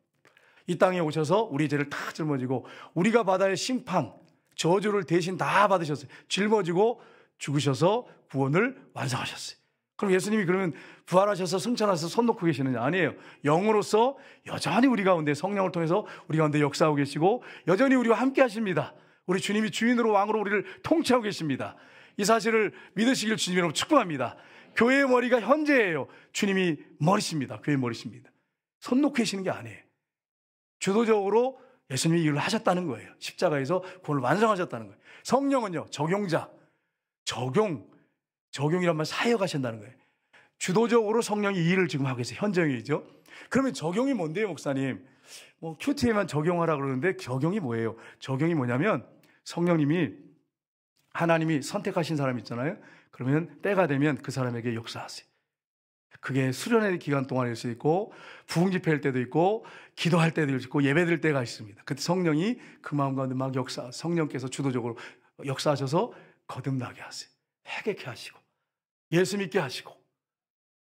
이 땅에 오셔서 우리 죄를 다 짊어지고 우리가 받아야 할 심판, 저주를 대신 다 받으셨어요. 짊어지고 죽으셔서 구원을 완성하셨어요. 그럼 예수님이 그러면 부활하셔서 승천하셔서 손 놓고 계시느냐? 아니에요. 영으로서 여전히 우리 가운데 성령을 통해서 우리 가운데 역사하고 계시고 여전히 우리와 함께 하십니다. 우리 주님이 주인으로 왕으로 우리를 통치하고 계십니다. 이 사실을 믿으시길 주님으로 축복합니다. 교회의 머리가 현재예요. 주님이 머리십니다. 교회의 머리십니다. 손 놓고 계시는 게 아니에요. 주도적으로 예수님이 일을 하셨다는 거예요. 십자가에서 구원을 완성하셨다는 거예요. 성령은요, 적용자. 적용이란 말 사역하신다는 거예요. 주도적으로 성령이 이 일을 지금 하고 계세요. 현재형이죠. 그러면 적용이 뭔데요, 목사님? 뭐 큐티에만 적용하라 그러는데 적용이 뭐예요? 적용이 뭐냐면 성령님이 하나님이 선택하신 사람 있잖아요. 그러면 때가 되면 그 사람에게 역사하세요. 그게 수련의 기간 동안일 수 있고 부흥집회할 때도 있고 기도할 때도 있고 예배드릴 때가 있습니다. 그때 성령이 그 마음 가운데 막 성령께서 주도적으로 역사하셔서 거듭나게 하세요. 회개케 하시고 예수 믿게 하시고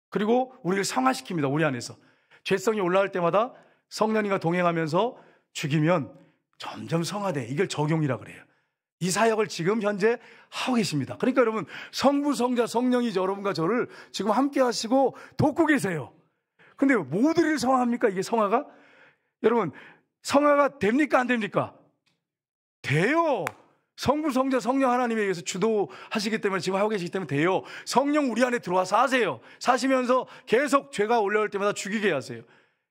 그리고 우리를 성화시킵니다. 우리 안에서 죄성이 올라올 때마다 성령님과 동행하면서 죽이면 점점 성화돼. 이걸 적용이라 그래요. 이 사역을 지금 현재 하고 계십니다. 그러니까 여러분 성부, 성자, 성령이 여러분과 저를 지금 함께 하시고 돕고 계세요. 근데 모두를 성화합니까? 이게 성화가? 여러분 성화가 됩니까? 안 됩니까? 돼요. 성부, 성자, 성령 하나님에 의해서 주도하시기 때문에 지금 하고 계시기 때문에 돼요. 성령 우리 안에 들어와서 하세요. 사시면서 계속 죄가 올라올 때마다 죽이게 하세요.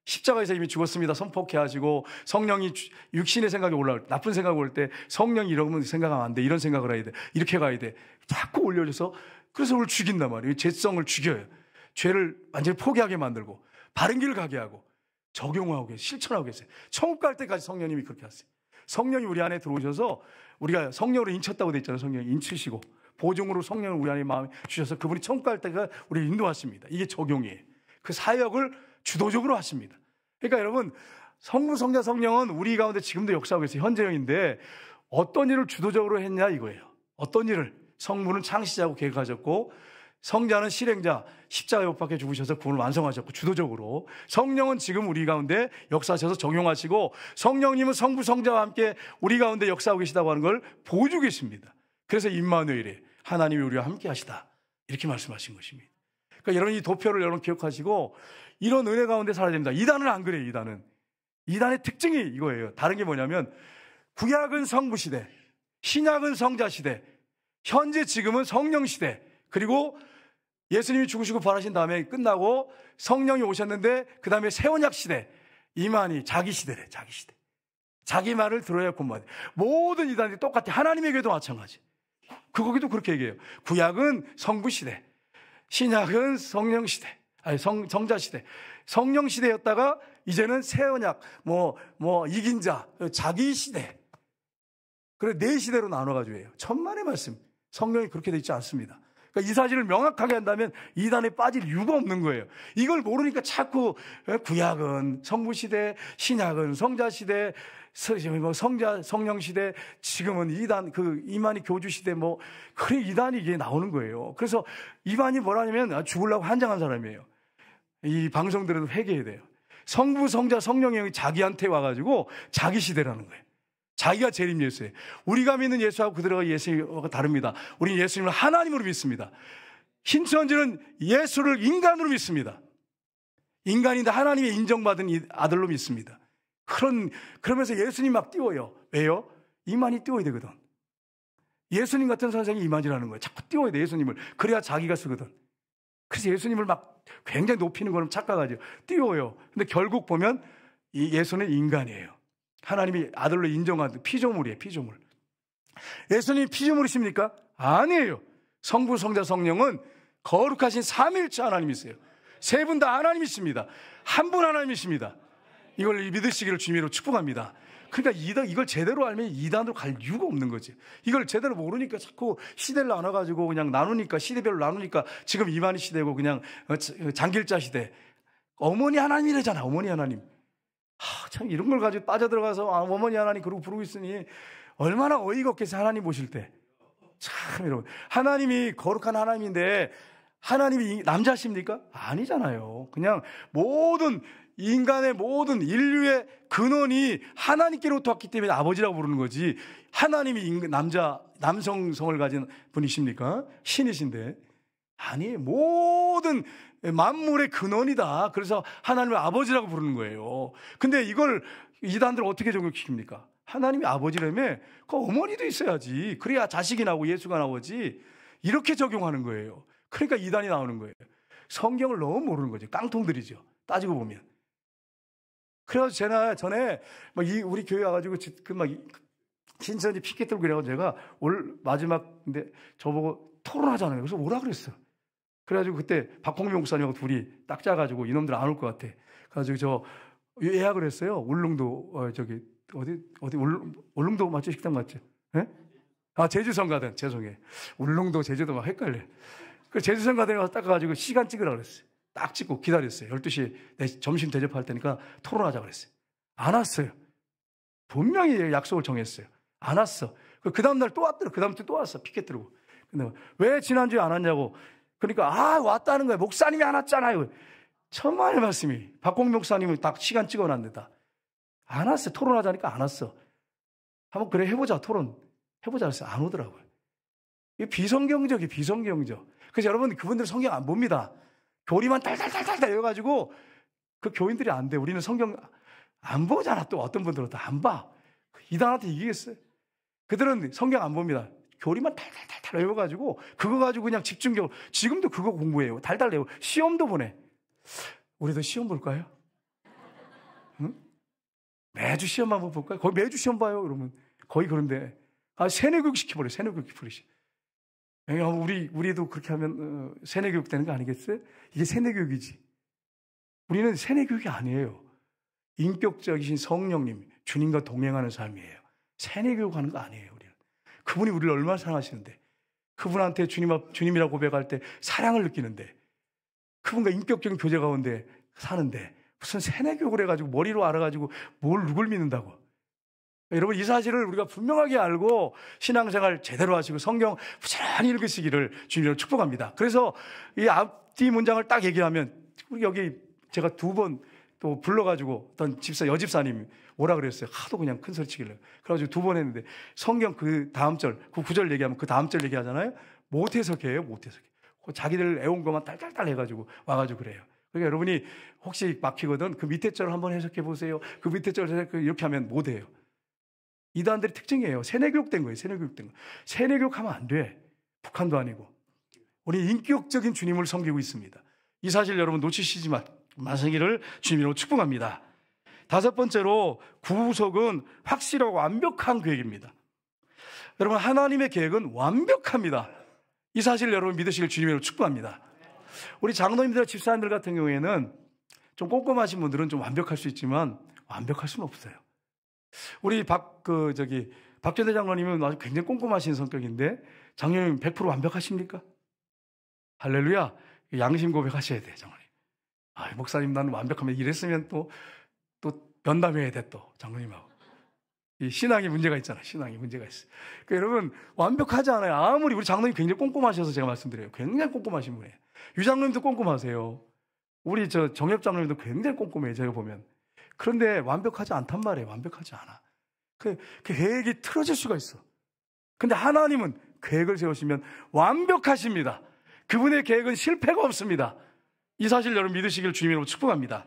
십자가에서 이미 죽었습니다. 선포케 하시고 성령이 육신의 생각이 올라올 때, 나쁜 생각이 올 때 성령이 이러면 생각하면 안 돼. 이런 생각을 해야 돼. 이렇게 가야 돼. 자꾸 올려줘서 그래서 우리를 죽인단 말이에요. 죄성을 죽여요. 죄를 완전히 포기하게 만들고 바른 길을 가게 하고 적용하고 계세요. 실천하고 계세요. 천국 갈 때까지 성령님이 그렇게 하세요. 성령이 우리 안에 들어오셔서 우리가 성령으로 인쳤다고 돼 있잖아요. 성령이 인치시고 보증으로 성령을 우리 안에 마음에 주셔서 그분이 천국 갈 때가 우리를 인도하십니다. 이게 적용이에요. 그 사역을 주도적으로 하십니다. 그러니까 여러분 성부, 성자, 성령은 우리 가운데 지금도 역사하고 있어요. 현재형인데 어떤 일을 주도적으로 했냐 이거예요. 어떤 일을 성부는 창시자고 계획하셨고 성자는 실행자 십자가에 못 박혀 죽으셔서 구원을 완성하셨고 주도적으로 성령은 지금 우리 가운데 역사하셔서 적용하시고 성령님은 성부, 성자와 함께 우리 가운데 역사하고 계시다고 하는 걸 보여주고 계십니다. 그래서 임마누엘에 하나님이 우리와 함께 하시다 이렇게 말씀하신 것입니다. 그러니까 여러분 이 도표를 여러분 기억하시고 이런 은혜 가운데 살아야 됩니다. 이단은 안 그래요. 이단의 특징이 이거예요. 다른 게 뭐냐면 구약은 성부 시대, 신약은 성자 시대, 현재 지금은 성령 시대, 그리고 예수님이 죽으시고 부활하신 다음에 끝나고 성령이 오셨는데 그 다음에 새 언약 시대, 이만희 자기 시대래. 자기 시대. 자기 말을 들어야 구원받아. 모든 이단들이 똑같아. 하나님의 교회도 마찬가지. 거기도 그렇게 얘기해요. 구약은 성부 시대, 신약은 성령 시대, 아니 성자 시대, 성령 시대였다가 이제는 새 언약, 이긴 자, 자기 시대. 그래 네 시대로 나눠가지고 해요. 천만의 말씀. 성경이 그렇게 되어 있지 않습니다. 그러니까 이 사실을 명확하게 한다면 이단에 빠질 이유가 없는 거예요. 이걸 모르니까 자꾸 구약은 성부 시대, 신약은 성자 시대, 성령 시대, 지금은 이단, 이만희 교주 시대, 그래 이단이 이게 나오는 거예요. 그래서 이만희 뭐라냐면 죽으려고 한장한 사람이에요. 이 방송들에도 회개해야 돼요. 성부, 성자, 성령의 영이 자기한테 와가지고 자기 시대라는 거예요. 자기가 재림 예수예요. 우리가 믿는 예수하고 그들과 예수가 다릅니다. 우리는 예수님을 하나님으로 믿습니다. 신천지는 예수를 인간으로 믿습니다. 인간인데 하나님의 인정받은 아들로 믿습니다. 그러면서 예수님 막 띄워요. 왜요? 이만희 띄워야 되거든. 예수님 같은 선생이 이만희라는 거예요. 자꾸 띄워야 돼, 예수님을. 그래야 자기가 쓰거든. 그래서 예수님을 막 굉장히 높이는 거는 착각하죠. 띄워요. 근데 결국 보면 이 예수는 인간이에요. 하나님이 아들로 인정한 피조물이에요. 피조물. 예수님이 피조물이십니까? 아니에요. 성부, 성자, 성령은 거룩하신 삼위일체 하나님이세요. 세 분 다 하나님이십니다. 한 분 하나님이십니다. 이걸 믿으시기를 주님으로 축복합니다. 그러니까 이걸 제대로 알면 이단으로 갈 이유가 없는 거지. 이걸 제대로 모르니까 자꾸 시대를 나눠가지고 그냥 나누니까, 시대별로 나누니까 지금 이만희 시대고 그냥 장길자 시대. 어머니 하나님이래잖아. 어머니 하나님. 참 이런 걸 가지고 빠져들어가서 어머니 하나님 그러고 부르고 있으니 얼마나 어이가 없겠어요. 하나님 보실 때. 참 여러분, 하나님이 거룩한 하나님인데 하나님이 남자십니까? 아니잖아요. 그냥 모든 인간의 모든 인류의 근원이 하나님께로부터 왔기 때문에 아버지라고 부르는 거지, 하나님이 남성성을 가진 분이십니까? 신이신데. 아니, 모든 만물의 근원이다. 그래서 하나님을 아버지라고 부르는 거예요. 근데 이걸 이단들 어떻게 적용시킵니까? 하나님이 아버지라며 그 어머니도 있어야지. 그래야 자식이 나오고 예수가 나오지. 이렇게 적용하는 거예요. 그러니까 이단이 나오는 거예요. 성경을 너무 모르는 거죠. 깡통들이죠. 따지고 보면. 그래서 전에 우리 교회 와가지고 신천지 피켓 들고 그래가지고 제가 올 마지막 근데 저보고 토론하잖아요. 그래서 오라 그랬어. 그래가지고 그때 박홍명 목사님하고 둘이 딱 짜가지고 이놈들 안 올 것 같아. 그래가지고 저 예약을 했어요. 울릉도 어디 울릉도 맞죠? 식당 맞죠? 예? 제주성 가든 죄송해. 울릉도 제주도 막 헷갈려. 그 제주성 가든에 가서 딱 가가지고 시간 찍으라 그랬어요. 딱 찍고 기다렸어요. 12시에 점심 대접할 테니까 토론하자 그랬어요. 안 왔어요. 분명히 약속을 정했어요. 안 왔어. 그 다음날 또 왔더라. 그 다음 주 또 왔어. 피켓 들고. 근데 왜 지난주에 안 왔냐고. 그러니까 왔다는 거예요. 목사님이 안 왔잖아요. 천만의 말씀이. 박홍 목사님은 딱 시간 찍어놨는데 안 왔어요. 토론하자니까 안 왔어. 한번 그래 해보자. 토론 해보자 그랬어요. 안 오더라고요. 이게 비성경적이에요. 비성경적. 그래서 여러분 그분들 성경 안 봅니다. 교리만 달달달달 외워가지고 그 교인들이 안 돼. 우리는 성경 안 보잖아. 또 어떤 분들은 또 안 봐. 이단한테 이기겠어요? 그들은 성경 안 봅니다. 교리만 달달달달 외워가지고 그거 가지고 그냥 집중적으로 지금도 그거 공부해요. 달달 외워. 시험도 보내. 우리도 시험 볼까요? 응? 매주 시험 한번 볼까요? 거의 매주 시험 봐요. 그러면 거의 그런데 세뇌교육 시켜버려요. 세뇌교육 시켜버리시. 우리도 그렇게 하면 세뇌교육 되는 거 아니겠어요? 이게 세뇌교육이지. 우리는 세뇌교육이 아니에요. 인격적이신 성령님, 주님과 동행하는 삶이에요. 세뇌교육 하는 거 아니에요. 우리는. 그분이 우리를 얼마나 사랑하시는데, 그분한테 주님이라고 고백할 때 사랑을 느끼는데, 그분과 인격적인 교제 가운데 사는데 무슨 세뇌교육을 해가지고 머리로 알아가지고 누굴 믿는다고. 여러분, 이 사실을 우리가 분명하게 알고 신앙생활 제대로 하시고 성경 부지런히 읽으시기를 주님으로 축복합니다. 그래서 이 앞뒤 문장을 딱 얘기하면, 우리 여기 제가 2번 또 불러가지고 어떤 여집사님이 오라 그랬어요. 하도 그냥 큰 소리 치길래. 그래가지고 2번 했는데 성경 그 다음 절, 그 9절 얘기하면 그 다음 절 얘기하잖아요. 못 해석해요. 못 해석해. 자기들 애온 것만 딸딸딸 해가지고 와가지고 그래요. 그러니까 여러분이 혹시 막히거든 그 밑에 절 한번 해석해 보세요. 그 밑에 절 이렇게 하면 못 해요. 이단들의 특징이에요. 세뇌교육된 거예요. 세뇌교육된 거. 세뇌교육하면 안 돼. 북한도 아니고. 우리 인격적인 주님을 섬기고 있습니다. 이 사실 여러분 놓치시지 마시기를 주님으로 축복합니다. 다섯 번째로 구속은 확실하고 완벽한 계획입니다. 여러분 하나님의 계획은 완벽합니다. 이 사실 여러분 믿으시길 주님으로 축복합니다. 우리 장로님들, 집사님들 같은 경우에는 좀 꼼꼼하신 분들은 좀 완벽할 수 있지만 완벽할 수는 없어요. 우리 박전대 장로님은 아주 굉장히 꼼꼼하신 성격인데 장로님 100% 완벽하십니까? 할렐루야. 양심 고백하셔야 돼요, 장로님. 목사님 나는 완벽하면 이랬으면 또 면담해야 돼, 또 장로님하고. 이 신앙에 문제가 있잖아요. 신앙에 문제가 있어요. 그러니까 여러분 완벽하지 않아요. 아무리 우리 장로님 굉장히 꼼꼼하셔서 제가 말씀드려요. 굉장히 꼼꼼하신 분이에요. 유 장로님도 꼼꼼하세요. 우리 정엽 장로님도 굉장히 꼼꼼해요. 제가 보면. 그런데 완벽하지 않단 말이에요. 완벽하지 않아. 그 계획이 틀어질 수가 있어. 근데 하나님은 계획을 세우시면 완벽하십니다. 그분의 계획은 실패가 없습니다. 이 사실 여러분 믿으시길 주님으로 축복합니다.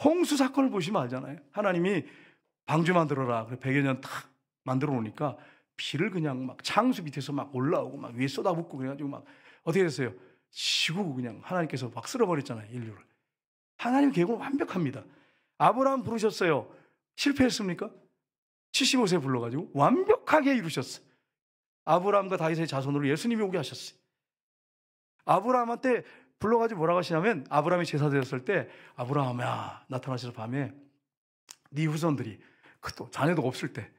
홍수 사건을 보시면 알잖아요. 하나님이 방주 만들어라. 그래 100여 년 탁 만들어 놓으니까 비를 그냥 막 창수 밑에서 막 올라오고 막 위에 쏟아붓고 그래가지고 막 어떻게 됐어요? 지구 그냥 하나님께서 막 쓸어버렸잖아요. 인류를. 하나님의 계획은 완벽합니다. 아브라함 부르셨어요. 실패했습니까? 75세 불러가지고 완벽하게 이루셨어요. 아브라함과 다윗의 자손으로 예수님이 오게 하셨어요. 아브라함한테 불러가지고 뭐라고 하시냐면 아브라함이 제사 드렸을 때 아브라함아 나타나셔서 밤에 네 후손들이 또 자녀도 없을 때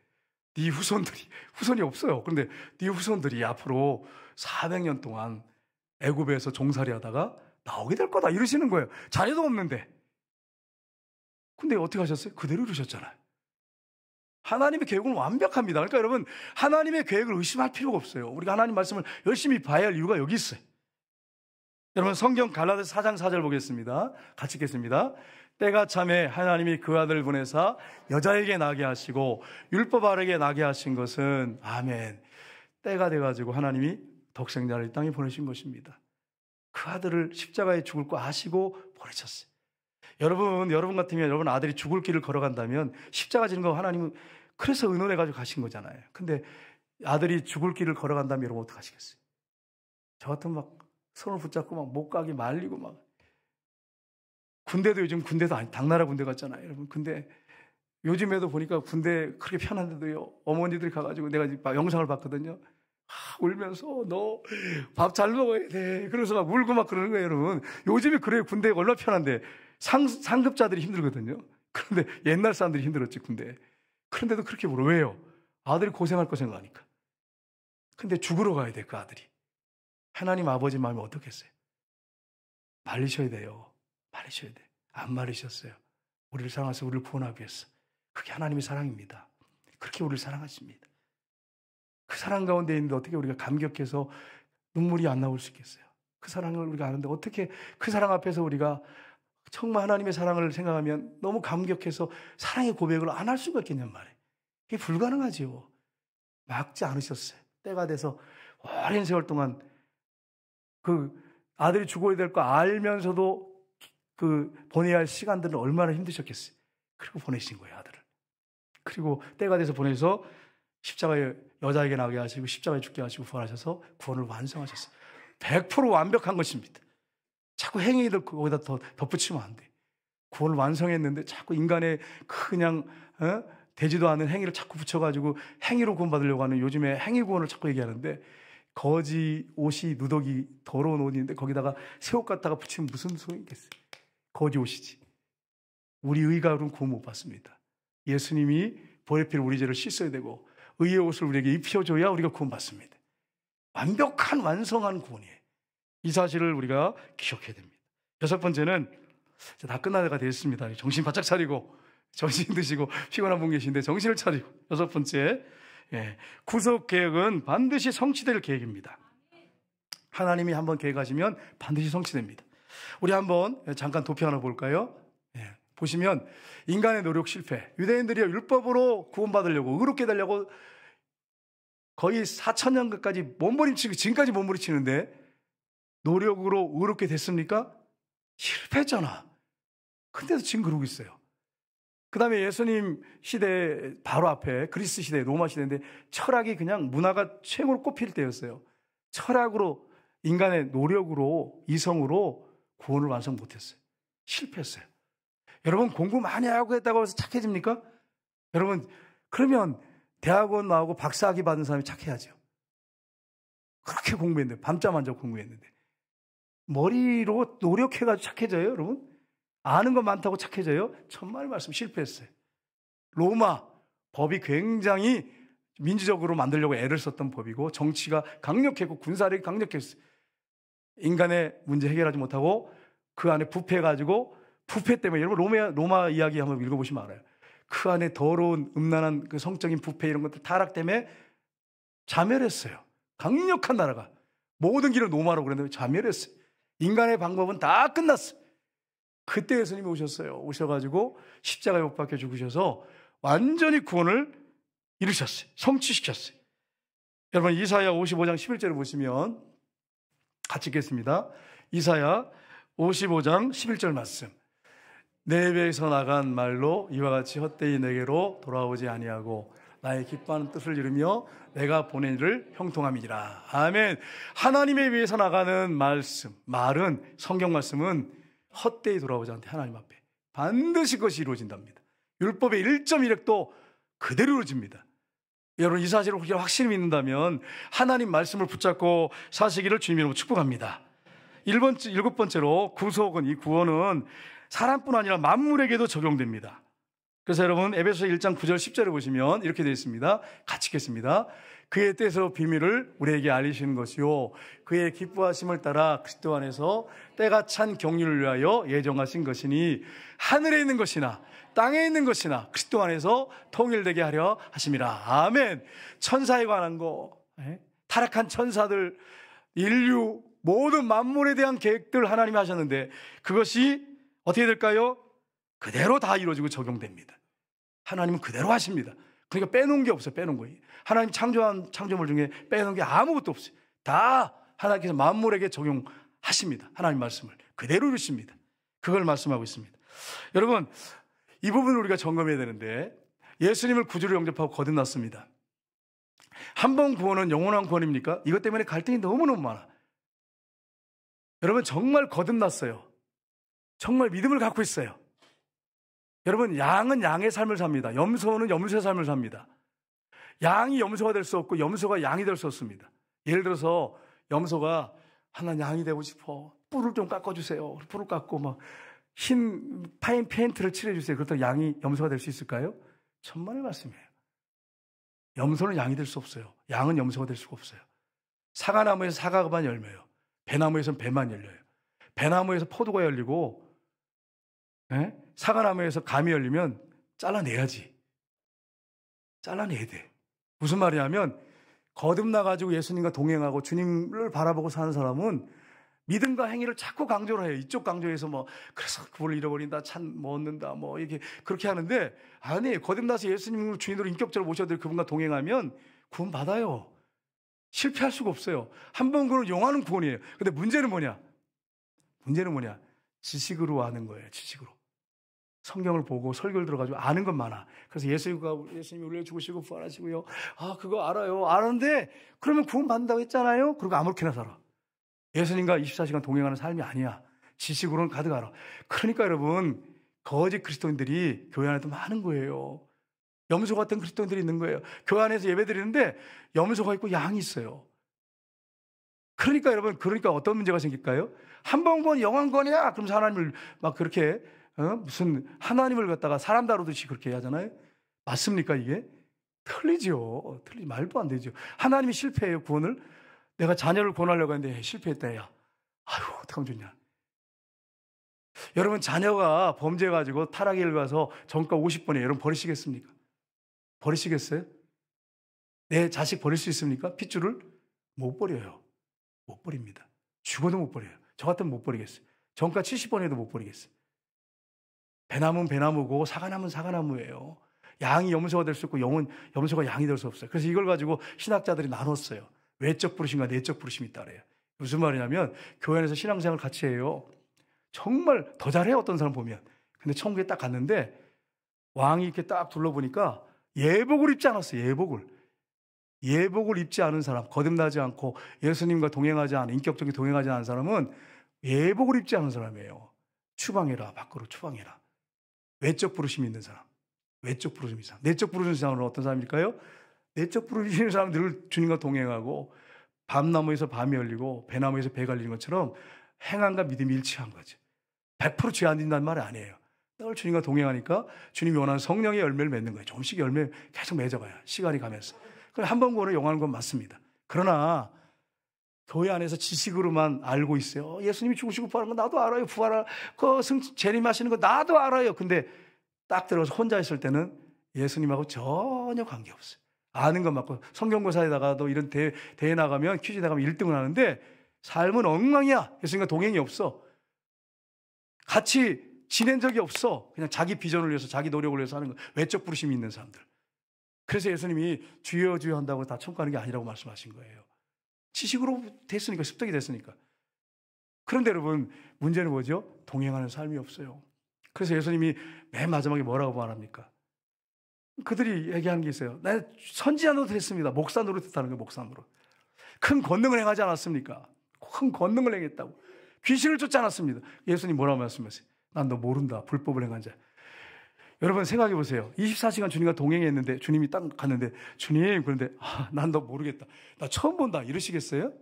네 후손이 없어요. 그런데 네 후손들이 앞으로 400년 동안 애굽에서 종살이 하다가 나오게 될 거다 이러시는 거예요. 자녀도 없는데. 근데 어떻게 하셨어요? 그대로 이루셨잖아요. 하나님의 계획은 완벽합니다. 그러니까 여러분 하나님의 계획을 의심할 필요가 없어요. 우리가 하나님 말씀을 열심히 봐야 할 이유가 여기 있어요. 여러분 성경 갈라디아서 4장 4절 보겠습니다. 같이 읽겠습니다. 때가 참에 하나님이 그 아들을 보내사 여자에게 나게 하시고 율법 아래게 나게 하신 것은 아멘. 때가 돼가지고 하나님이 독생자를 이 땅에 보내신 것입니다. 그 아들을 십자가에 죽을 거 아시고 보내셨어요. 여러분 같으면 여러분 아들이 죽을 길을 걸어간다면 십자가 지는 거 하나님은 그래서 의논해가지고 가신 거잖아요. 근데 아들이 죽을 길을 걸어간다면 여러분 어떡하시겠어요? 저 같으면 막 손을 붙잡고 막 못 가게 말리고 막 군대도 요즘 군대도 아니 당나라 군대 같잖아요. 여러분 근데 요즘에도 보니까 군대 그렇게 편한데도요 어머니들이 가가지고 내가 영상을 봤거든요. 울면서 너 밥 잘 먹어야 돼. 그래서 막 울고 막 그러는 거예요, 여러분. 요즘에 그래요. 군대가 얼마나 편한데 상급자들이 힘들거든요. 그런데 옛날 사람들이 힘들었지 군대. 그런데도 그렇게 울어. 왜요? 아들이 고생할 거 생각하니까. 근데 죽으러 가야 돼, 그 아들이. 하나님 아버지 마음이 어떻겠어요? 말리셔야 돼요. 말리셔야 돼. 안 말리셨어요. 우리를 사랑하셔서 우리를 구원하기 위해서. 그게 하나님의 사랑입니다. 그렇게 우리를 사랑하십니다. 그 사랑 가운데 있는데 어떻게 우리가 감격해서 눈물이 안 나올 수 있겠어요? 그 사랑을 우리가 아는데 어떻게 그 사랑 앞에서 우리가 정말 하나님의 사랑을 생각하면 너무 감격해서 사랑의 고백을 안 할 수가 있겠냔 말이에요. 그게 불가능하지요. 막지 않으셨어요. 때가 돼서 오랜 세월 동안 그 아들이 죽어야 될 거 알면서도 그 보내야 할 시간들은 얼마나 힘드셨겠어요. 그리고 보내신 거예요, 아들을. 그리고 때가 돼서 보내서 십자가에 여자에게 나게 하시고 십자가에 죽게 하시고 부활하셔서 구원을 완성하셨어요. 100% 완벽한 것입니다. 자꾸 행위들 거기다 더 덧붙이면 안 돼. 구원을 완성했는데 자꾸 인간의 그냥 되지도 않는 행위를 자꾸 붙여가지고 행위로 구원받으려고 하는 요즘에 행위 구원을 자꾸 얘기하는데 거지 옷이 누더기 더러운 옷인데 거기다가 새 옷 갖다가 붙이면 무슨 소용이 있겠어요. 거지 옷이지. 우리 의가로는 구원 못 받습니다. 예수님이 보혈 피로 우리 죄를 씻어야 되고 의의 옷을 우리에게 입혀줘야 우리가 구원받습니다. 완벽한 완성한 구원이에요. 이 사실을 우리가 기억해야 됩니다. 여섯 번째는 다 끝날 때가 됐습니다. 정신 바짝 차리고 정신 드시고 피곤한 분 계신데 정신을 차리고 여섯 번째 구속 계획은 반드시 성취될 계획입니다. 하나님이 한번 계획하시면 반드시 성취됩니다. 우리 한번 잠깐 도표 하나 볼까요? 보시면 인간의 노력 실패. 유대인들이 율법으로 구원받으려고 의롭게 되려고 거의 4,000년까지 몸부림치고 지금까지 몸부림치는데 노력으로 의롭게 됐습니까? 실패했잖아. 근데도 지금 그러고 있어요. 그 다음에 예수님 시대 바로 앞에 그리스 시대, 로마 시대인데 철학이 그냥 문화가 최고로 꼽힐 때였어요. 철학으로, 인간의 노력으로, 이성으로 구원을 완성 못했어요. 실패했어요. 여러분, 공부 많이 하고 했다고 해서 착해집니까? 여러분, 그러면 대학원 나오고 박사학위 받은 사람이 착해야죠. 그렇게 공부했는데, 밤잠 안 자고 공부했는데. 머리로 노력해가지고 착해져요, 여러분? 아는 것 많다고 착해져요? 천만의 말씀, 실패했어요. 로마 법이 굉장히 민주적으로 만들려고 애를 썼던 법이고, 정치가 강력했고 군사력이 강력했어요. 인간의 문제 해결하지 못하고 그 안에 부패해가지고, 부패 때문에, 여러분 로마 이야기 한번 읽어보시면 알아요. 그 안에 더러운 음란한 그 성적인 부패 이런 것들 타락 때문에 자멸했어요. 강력한 나라가 모든 길을 로마로 그랬는데 자멸했어요. 인간의 방법은 다 끝났어요. 그때 예수님이 오셔가지고 십자가에 못 박혀 죽으셔서 완전히 구원을 이루셨어요. 성취시켰어요. 여러분, 이사야 55장 11절을 보시면 같이 읽겠습니다. 이사야 55장 11절 말씀. 내 입에서 나간 말로 이와 같이 헛되이 내게로 돌아오지 아니하고 나의 기뻐하는 뜻을 이루며 내가 보낸 이를 형통함이니라. 아멘. 하나님에 위해서 나가는 말씀, 말은, 성경 말씀은 헛되이 돌아오지 않대. 하나님 앞에 반드시 그것이 이루어진답니다. 율법의 1.1획도 그대로 이루어집니다. 여러분, 이 사실을 확실히 믿는다면 하나님 말씀을 붙잡고 사시기를 주님으로 축복합니다. 일곱 번째로 구속은, 이 구원은 사람뿐 아니라 만물에게도 적용됩니다. 그래서 여러분, 에베소서 1장 9절 10절을 보시면 이렇게 되어 있습니다. 같이 읽겠습니다. 그의 뜻으로 비밀을 우리에게 알리시는 것이요, 그의 기뻐하심을 따라 그리스도 안에서 때가 찬 경륜을 위하여 예정하신 것이니 하늘에 있는 것이나 땅에 있는 것이나 그리스도 안에서 통일되게 하려 하심이라. 아멘. 천사에 관한 거, 타락한 천사들, 인류, 모든 만물에 대한 계획들 하나님이 하셨는데 그것이 어떻게 될까요? 그대로 다 이루어지고 적용됩니다. 하나님은 그대로 하십니다. 그러니까 빼놓은 게 없어요. 빼놓은 거예요. 하나님 창조한 창조물 중에 빼놓은 게 아무것도 없어요. 다 하나님께서 만물에게 적용하십니다. 하나님 말씀을 그대로 이루십니다. 그걸 말씀하고 있습니다. 여러분, 이 부분을 우리가 점검해야 되는데, 예수님을 구주로 영접하고 거듭났습니다. 한 번 구원은 영원한 구원입니까? 이것 때문에 갈등이 너무너무 많아. 여러분, 정말 거듭났어요. 정말 믿음을 갖고 있어요. 여러분, 양은 양의 삶을 삽니다. 염소는 염소의 삶을 삽니다. 양이 염소가 될 수 없고 염소가 양이 될 수 없습니다. 예를 들어서 염소가 하나 양이 되고 싶어. 뿔을 좀 깎아주세요. 뿔을 깎고 막 흰 파인 페인트를 칠해주세요. 그렇다고 양이 염소가 될 수 있을까요? 천만의 말씀이에요. 염소는 양이 될 수 없어요. 양은 염소가 될 수가 없어요. 사과나무에서 사과만 열려요. 배나무에서는 배만 열려요. 배나무에서 포도가 열리고, 사과나무에서 감이 열리면 잘라내야지. 잘라내야 돼. 무슨 말이냐면, 거듭나가지고 예수님과 동행하고 주님을 바라보고 사는 사람은 믿음과 행위를 자꾸 강조를 해요. 이쪽 강조해서 그래서 그걸 잃어버린다, 참 얻는다, 이렇게 그렇게 하는데, 아니, 거듭나서 예수님을 주인으로 인격적으로 모셔도 그분과 동행하면 구원 받아요. 실패할 수가 없어요. 한 번 구원은 영원한 구원이에요. 근데 문제는 뭐냐? 지식으로 아는 거예요. 지식으로. 성경을 보고 설교를 들어가지고 아는 건 많아. 그래서 예수님이 우리를 죽으시고 부활하시고요. 아, 그거 알아요. 아는데 그러면 구원 받는다고 했잖아요. 그리고 아무렇게나 살아. 예수님과 24시간 동행하는 삶이 아니야. 지식으로는 가득 알아. 그러니까 여러분, 거짓 그리스도인들이 교회 안에도 많은 거예요. 염소 같은 그리스도인들이 있는 거예요. 교회 안에서 예배 드리는데 염소가 있고 양이 있어요. 그러니까 여러분, 어떤 문제가 생길까요? 한 번 구원 영원권이야. 그러면서 하나님을 막 그렇게 무슨 하나님을 갖다가 사람 다루듯이 그렇게 하잖아요. 맞습니까 이게? 틀리죠. 말도 안 되죠. 하나님이 실패해요, 구원을. 내가 자녀를 구원하려고 했는데 실패했다, 야. 아유, 어떡하면 좋냐. 여러분, 자녀가 범죄해가지고 타락에 일가서 전과 50번이에요. 여러분 버리시겠습니까? 버리시겠어요? 내 자식 버릴 수 있습니까? 핏줄을? 못 버려요. 못 버립니다. 죽어도 못 버려요. 저 같으면 못 버리겠어요. 전과 70번 해도 못 버리겠어요. 배나무는 배나무고 사과나무는 사과나무예요. 양이 염소가 될 수 있고 염소가 양이 될 수 없어요. 그래서 이걸 가지고 신학자들이 나눴어요. 외적 부르심과 내적 부르심이 있다 그래요. 무슨 말이냐면 교회 안에서 신앙생활을 같이 해요. 정말 더 잘해요, 어떤 사람 보면. 근데 천국에 딱 갔는데 왕이 이렇게 딱 둘러보니까 예복을 입지 않았어요. 예복을 입지 않은 사람, 거듭나지 않고 예수님과 동행하지 않은, 인격적인 동행하지 않은 사람은 예복을 입지 않은 사람이에요. 추방해라, 밖으로 추방해라. 외적 부르심이 있는 사람, 외적 부르심이 있는 사람. 내적 부르심이 있는 사람은 어떤 사람일까요? 내적 부르심이 있는 사람은 늘 주님과 동행하고 밤나무에서 밤이 열리고 배나무에서 배가 열리는 것처럼 행함과 믿음이 일치한 거죠. 100% 죄 안 짓는다는 말이 아니에요. 늘 주님과 동행하니까 주님이 원하는 성령의 열매를 맺는 거예요. 조금씩 열매 계속 맺어가요. 시간이 가면서. 그럼 한 번 구원을 용하는 건 맞습니다. 그러나 교회 안에서 지식으로만 알고 있어요. 예수님이 죽으시고 부활한 거 나도 알아요. 재림하시는 거 나도 알아요. 근데 딱 들어가서 혼자 있을 때는 예수님하고 전혀 관계없어요. 아는 것 맞고 성경고사에다가도 이런 대회 나가면 퀴즈 나가면 1등을 하는데 삶은 엉망이야. 예수님과 동행이 없어. 같이 지낸 적이 없어. 그냥 자기 비전을 위해서 자기 노력을 위해서 하는 거. 외적 부르심이 있는 사람들. 그래서 예수님이 주여 주여 한다고 다 천국 가는 게 아니라고 말씀하신 거예요. 지식으로 됐으니까, 습득이 됐으니까. 그런데 여러분, 문제는 뭐죠? 동행하는 삶이 없어요. 그래서 예수님이 맨 마지막에 뭐라고 말합니까? 그들이 얘기하는 게 있어요. 나 선지자 노릇 했습니다. 목사 노릇 했다는 거예요. 목사 노릇. 큰 권능을 행하지 않았습니까? 큰 권능을 행했다고. 귀신을 쫓지 않았습니다. 예수님 뭐라고 말씀하세요? 난 너 모른다. 불법을 행한 자. 여러분 생각해 보세요. 24시간 주님과 동행했는데 주님이 딱 갔는데 주님 그런데 난 너 모르겠다. 나 처음 본다. 이러시겠어요?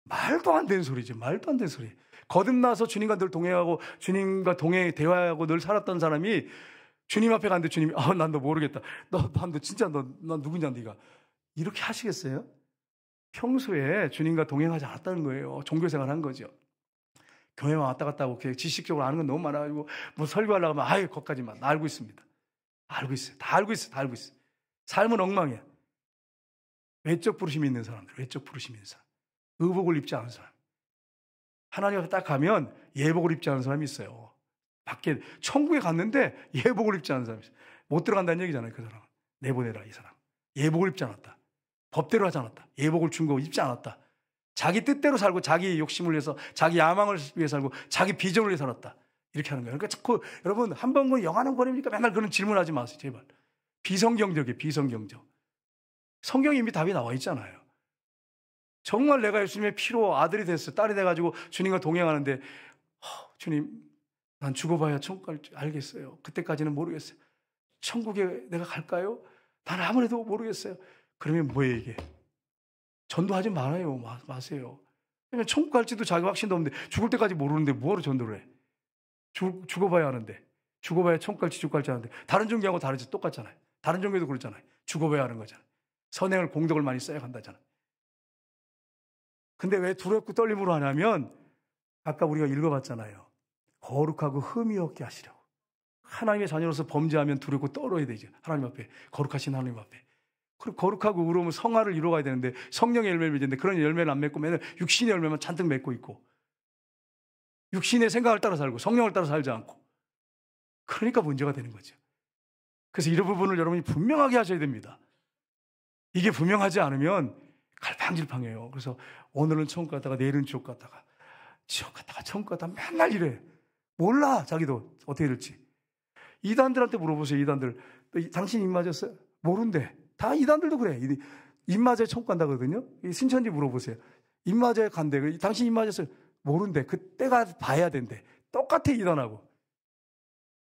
말도 안 되는 소리죠. 말도 안 되는 소리. 거듭나서 주님과 늘 동행하고 주님과 대화하고 늘 살았던 사람이 주님 앞에 갔는데 주님이 난 너 모르겠다. 너 진짜 너 누구냐 네가. 이렇게 하시겠어요? 평소에 주님과 동행하지 않았다는 거예요. 종교생활 한 거죠. 교회만 왔다 갔다 하고 지식적으로 아는 건 너무 많아가지고 뭐 설교하려고 하면 거기까지만 나 알고 있습니다. 알고 있어요. 다 알고 있어요. 삶은 엉망이야. 외적 부르심이 있는 사람들, 외적 부르심이 있는 사람, 의복을 입지 않은 사람. 하나님 앞에 딱 가면 예복을 입지 않은 사람이 있어요. 밖에 천국에 갔는데 예복을 입지 않은 사람이 있어요. 못 들어간다는 얘기잖아요. 그 사람은. 내보내라 이 사람. 예복을 입지 않았다. 법대로 하지 않았다. 예복을 준 거 입지 않았다. 자기 뜻대로 살고 자기 욕심을 위해서 자기 야망을 위해서 살고 자기 비전을 위해서 살았다. 이렇게 하는 거예요. 그러니까 자꾸 여러분 한 번 그 영하는 권입니까? 맨날 그런 질문하지 마세요. 제발. 비성경적이에요. 비성경적. 성경에 이미 답이 나와 있잖아요. 정말 내가 예수님의 피로 아들이 됐어요. 딸이 돼가지고 주님과 동행하는데 주님 난 죽어봐야 천국 갈 줄 알겠어요. 그때까지는 모르겠어요. 천국에 내가 갈까요? 난 아무래도 모르겠어요. 그러면 뭐예요 이게? 전도하지 말아요. 마세요. 왜냐면 천국 갈지도 자기 확신도 없는데 죽을 때까지 모르는데 뭐하러 전도를 해? 죽어봐야 하는데. 죽어봐야 천국 갈지 죽을 갈지 하는데 다른 종교하고 다르지 똑같잖아요. 다른 종교도 그렇잖아요. 죽어봐야 하는 거잖아요. 선행을 공덕을 많이 써야 한다잖아요. 근데 왜 두렵고 떨림으로 하냐면 아까 우리가 읽어봤잖아요. 거룩하고 흠이 없게 하시려고. 하나님의 자녀로서 범죄하면 두렵고 떨어야 되죠. 하나님 앞에. 거룩하신 하나님 앞에. 그리고 거룩하고 의로우면 성화를 이루어가야 되는데 성령의 열매를 맺는데 그런 열매를 안 맺고 맨날 육신의 열매만 잔뜩 맺고 있고 육신의 생각을 따라 살고 성령을 따라 살지 않고 그러니까 문제가 되는 거죠. 그래서 이런 부분을 여러분이 분명하게 하셔야 됩니다. 이게 분명하지 않으면 갈팡질팡해요. 그래서 오늘은 천국 갔다가 내일은 지옥 갔다가 천국 갔다가 맨날 이래. 몰라 자기도 어떻게 될지. 이단들한테 물어보세요. 이단들. 당신 입 맞았어요? 모른대. 다 이단들도 그래. 입 맞아야 천국 간다거든요. 신천지 물어보세요. 입 맞아야 간대. 당신 입 맞았어요? 모른대. 그때가 봐야 된대. 똑같아 이단하고.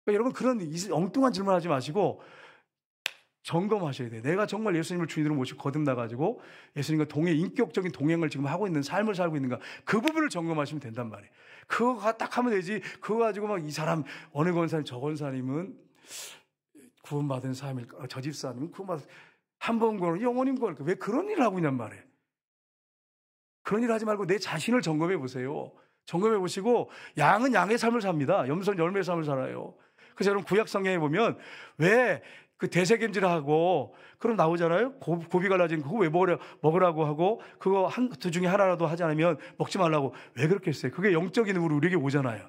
그러니까 여러분 그런 엉뚱한 질문하지 마시고 점검하셔야 돼요. 내가 정말 예수님을 주인으로 모시고 거듭나가지고 예수님과 인격적인 동행을 지금 하고 있는 삶을 살고 있는가 그 부분을 점검하시면 된단 말이에요. 그거 딱 하면 되지. 그거 가지고 막 이 사람 어느 권사님 저 권사님은 구원받은 사람일까? 저 집사님은 구원받은 한 번 구원 영원히 구원할까? 왜 그런 일을 하고 있냔 말이에요. 그런 일 하지 말고 내 자신을 점검해 보세요. 점검해 보시고 양은 양의 삶을 삽니다. 염소는 열매의 삶을 살아요. 그래서 여러분 구약 성경에 보면 왜 그 대세겜질하고 그럼 나오잖아요. 고비 갈라진 그거 왜 먹으라고 하고 그거 두 중에 하나라도 하지 않으면 먹지 말라고 왜 그렇게 했어요? 그게 영적인 힘으로 우리에게 오잖아요.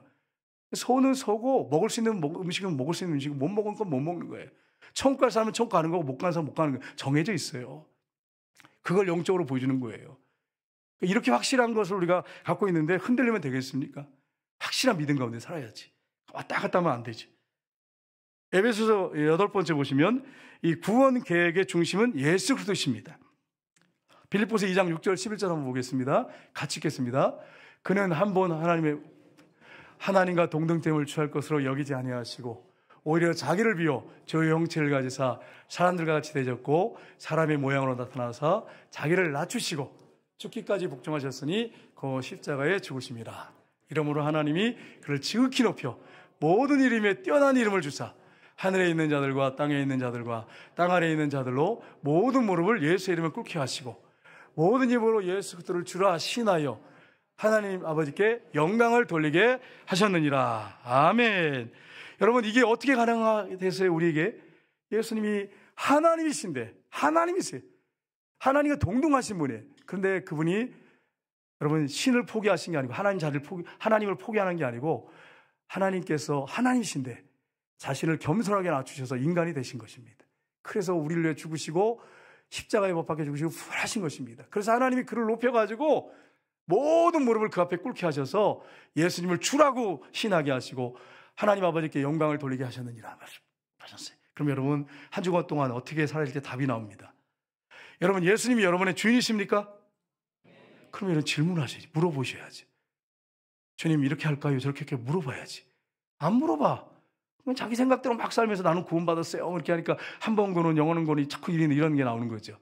소는 소고 먹을 수 있는 음식은 먹을 수 있는 음식이고 못 먹은 건 못 먹는 거예요. 천국 갈 사람은 천국 가는 거고 못 가는 사람은 못 가는 거예요. 정해져 있어요. 그걸 영적으로 보여주는 거예요. 이렇게 확실한 것을 우리가 갖고 있는데 흔들리면 되겠습니까? 확실한 믿음 가운데 살아야지. 왔다 갔다 하면 안 되지. 에베소서 8번째 보시면 이 구원 계획의 중심은 예수 그리스도십니다. 빌립보서 2장 6절 11절 한번 보겠습니다. 같이 읽겠습니다. 그는 한 번 하나님과 동등됨을 취할 것으로 여기지 아니하시고 오히려 자기를 비워 저의 형체를 가지사 사람들과 같이 되셨고 사람의 모양으로 나타나사 자기를 낮추시고 죽기까지 복종하셨으니 그 십자가에 죽으심이라. 이러므로 하나님이 그를 지극히 높여 모든 이름에 뛰어난 이름을 주사 하늘에 있는 자들과 땅에 있는 자들과 땅 아래에 있는 자들로 모든 무릎을 예수의 이름에 꿇게 하시고 모든 입으로 예수 그리스도를 주라 신하여 하나님 아버지께 영광을 돌리게 하셨느니라. 아멘. 여러분, 이게 어떻게 가능하겠어요? 우리에게 예수님이 하나님이신데, 하나님이세요. 하나님과 동등하신 분이에요. 그런데 그분이 여러분 신을 포기하신 게 아니고 하나님을 포기하는 게 아니고 하나님께서 하나님이신데 자신을 겸손하게 낮추셔서 인간이 되신 것입니다. 그래서 우리를 위해 죽으시고 십자가에 못 박혀 죽으시고 부활하신 것입니다. 그래서 하나님이 그를 높여가지고 모든 무릎을 그 앞에 꿇게 하셔서 예수님을 주라고 신하게 하시고 하나님 아버지께 영광을 돌리게 하셨느니라 말씀하셨어요. 그럼 여러분 한 주간 동안 어떻게 살아야 될지 답이 나옵니다. 여러분, 예수님이 여러분의 주인이십니까? 그럼 이런 질문하셔야지. 물어보셔야지. 주님 이렇게 할까요? 저렇게 물어봐야지. 안 물어봐. 그냥 자기 생각대로 막 살면서 나는 구원받았어요 이렇게 하니까 한 번 거는 영원한 거니 자꾸 이런 게 나오는 거죠.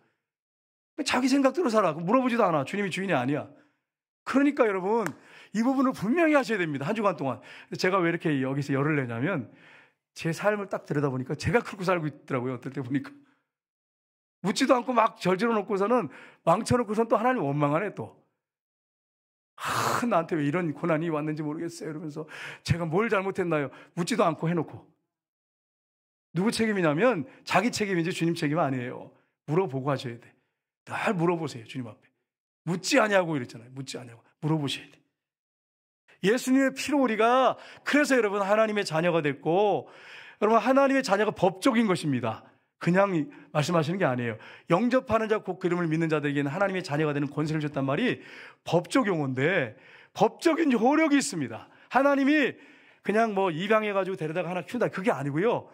자기 생각대로 살아. 물어보지도 않아. 주님이 주인이 아니야. 그러니까 여러분 이 부분을 분명히 하셔야 됩니다. 한 주간 동안. 제가 왜 이렇게 여기서 열을 내냐면 제 삶을 딱 들여다보니까 제가 그렇게 살고 있더라고요. 어떨 때 보니까. 묻지도 않고 막 절질러 놓고서는 망쳐놓고서는 또 하나님 원망하네 또. 나한테 왜 이런 고난이 왔는지 모르겠어요. 이러면서 제가 뭘 잘못했나요? 묻지도 않고 해놓고. 누구 책임이냐면 자기 책임이지 주님 책임 아니에요. 물어보고 하셔야 돼. 늘 물어보세요. 주님 앞에. 묻지 아니하고 이랬잖아요. 묻지 아니하고. 물어보셔야 돼. 예수님의 피로 우리가 그래서 여러분 하나님의 자녀가 됐고 여러분 하나님의 자녀가 법적인 것입니다. 그냥 말씀하시는 게 아니에요. 영접하는 자 곧 그 이름을 믿는 자들에게는 하나님의 자녀가 되는 권세를 줬단 말이 법적 용어인데 법적인 효력이 있습니다. 하나님이 그냥 뭐 입양해가지고 데려다가 하나 키운다 그게 아니고요.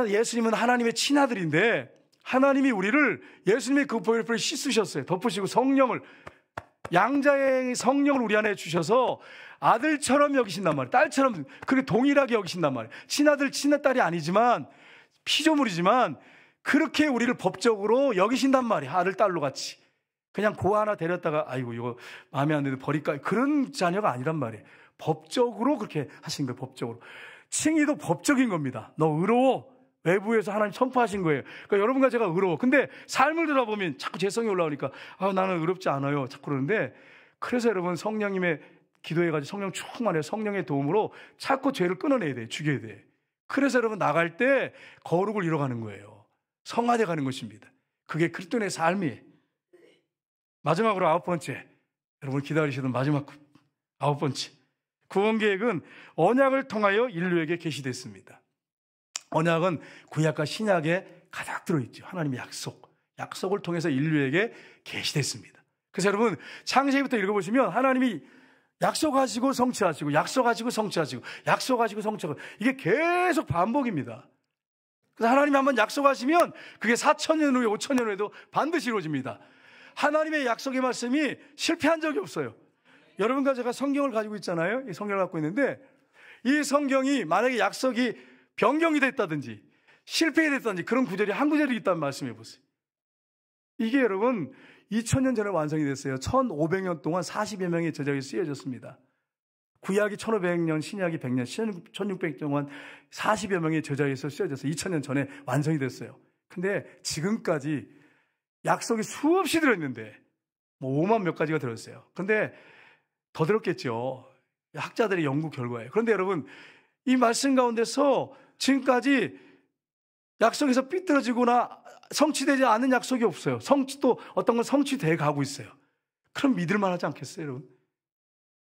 예수님은 하나님의 친아들인데 하나님이 우리를 예수님의 그 보혈을 씻으셨어요. 덮으시고 성령을 양자의 성령을 우리 안에 주셔서 아들처럼 여기신단 말이에요. 딸처럼 그렇게 동일하게 여기신단 말이에요. 친아들 친딸이 아니지만 피조물이지만 그렇게 우리를 법적으로 여기신단 말이에요. 아들 딸로 같이. 그냥 고 하나 데렸다가 아이고 이거 마음에 안 드는데 버릴까 그런 자녀가 아니란 말이에요. 법적으로 그렇게 하신 거예요. 법적으로. 칭의도 법적인 겁니다. 너 의로워. 외부에서 하나님 선포하신 거예요. 그러니까 여러분과 제가 의로워. 근데 삶을 들어보면 자꾸 죄성이 올라오니까 나는 의롭지 않아요. 자꾸 그러는데 그래서 여러분 성령님의 기도해가지고 성령 충만해 성령의 도움으로 자꾸 죄를 끊어내야 돼. 죽여야 돼. 그래서 여러분 나갈 때 거룩을 이뤄가는 거예요. 성화돼 가는 것입니다. 그게 그리스도인의 삶이에요. 마지막으로 9번째. 여러분 기다리시던 마지막 9번째. 구원 계획은 언약을 통하여 인류에게 계시됐습니다. 언약은 구약과 신약에 가득 들어있죠. 하나님의 약속을 통해서 인류에게 계시됐습니다. 그래서 여러분 창세기부터 읽어보시면 하나님이 약속하시고 성취하시고 약속하시고 성취하시고 약속하시고 성취하시고 이게 계속 반복입니다. 그래서 하나님이 한번 약속하시면 그게 4,000년 후에 5,000년 후에도 반드시 이루어집니다. 하나님의 약속의 말씀이 실패한 적이 없어요. 여러분과 제가 성경을 가지고 있잖아요. 이 성경을 갖고 있는데 이 성경이 만약에 약속이 변경이 됐다든지 실패됐다든지 그런 구절이 한 구절이 있다는 말씀해 보세요. 이게 여러분 2000년 전에 완성이 됐어요. 1500년 동안 40여 명의 제자가 쓰여졌습니다. 구약이 1500년, 신약이 100년, 1600년 동안 40여 명의 제자에서 쓰여져서 2000년 전에 완성이 됐어요. 근데 지금까지 약속이 수없이 들어있는데 뭐 5만 몇 가지가 들었어요. 그런데 더 들었겠죠. 학자들의 연구 결과예요. 그런데 여러분 이 말씀 가운데서 지금까지 약속에서 삐뚤어지거나 성취되지 않은 약속이 없어요. 또 어떤 건 성취돼 가고 있어요. 그럼 믿을만 하지 않겠어요, 여러분?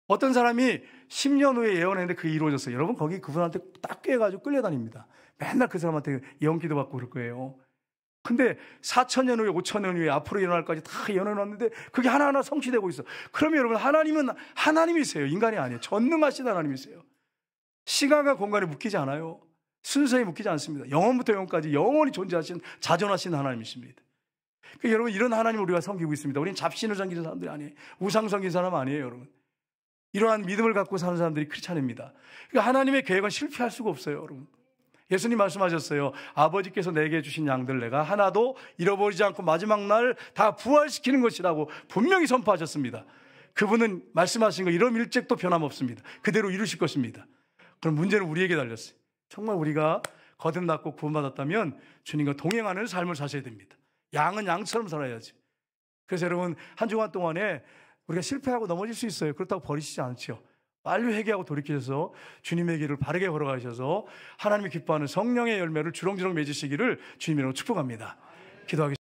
어떤 사람이 10년 후에 예언했는데 그게 이루어졌어요. 여러분 거기 그분한테 딱 꿰가지고 끌려다닙니다. 맨날 그 사람한테 예언기도 받고 그럴 거예요. 근데 4,000년 후에 5,000년 후에 앞으로 일어날 까지 다 예언해놨는데 그게 하나하나 성취되고 있어. 그러면 여러분 하나님은 하나님이세요. 인간이 아니에요. 전능하신 하나님이세요. 시간과 공간에 묶이지 않아요. 순서에 묶이지 않습니다. 영원부터 영원까지 영원히 존재하신 자존하신 하나님이십니다. 그러니까 여러분, 이런 하나님을 우리가 섬기고 있습니다. 우리는 잡신을 섬기는 사람들이 아니에요. 우상 섬기는 사람 아니에요, 여러분. 이러한 믿음을 갖고 사는 사람들이 크리스찬입니다. 그러니까 하나님의 계획은 실패할 수가 없어요, 여러분. 예수님 말씀하셨어요. 아버지께서 내게 주신 양들 내가 하나도 잃어버리지 않고 마지막 날 다 부활시키는 것이라고 분명히 선포하셨습니다. 그분은 말씀하신 거 이런 일찍도 변함없습니다. 그대로 이루실 것입니다. 그럼 문제는 우리에게 달렸어요. 정말 우리가 거듭났고 구원받았다면 주님과 동행하는 삶을 사셔야 됩니다. 양은 양처럼 살아야지. 그래서 여러분, 한 주간 동안에 우리가 실패하고 넘어질 수 있어요. 그렇다고 버리시지 않죠. 빨리 회개하고 돌이키셔서 주님의 길을 바르게 걸어가셔서 하나님이 기뻐하는 성령의 열매를 주렁주렁 맺으시기를 주님으로 축복합니다. 기도하겠습니다.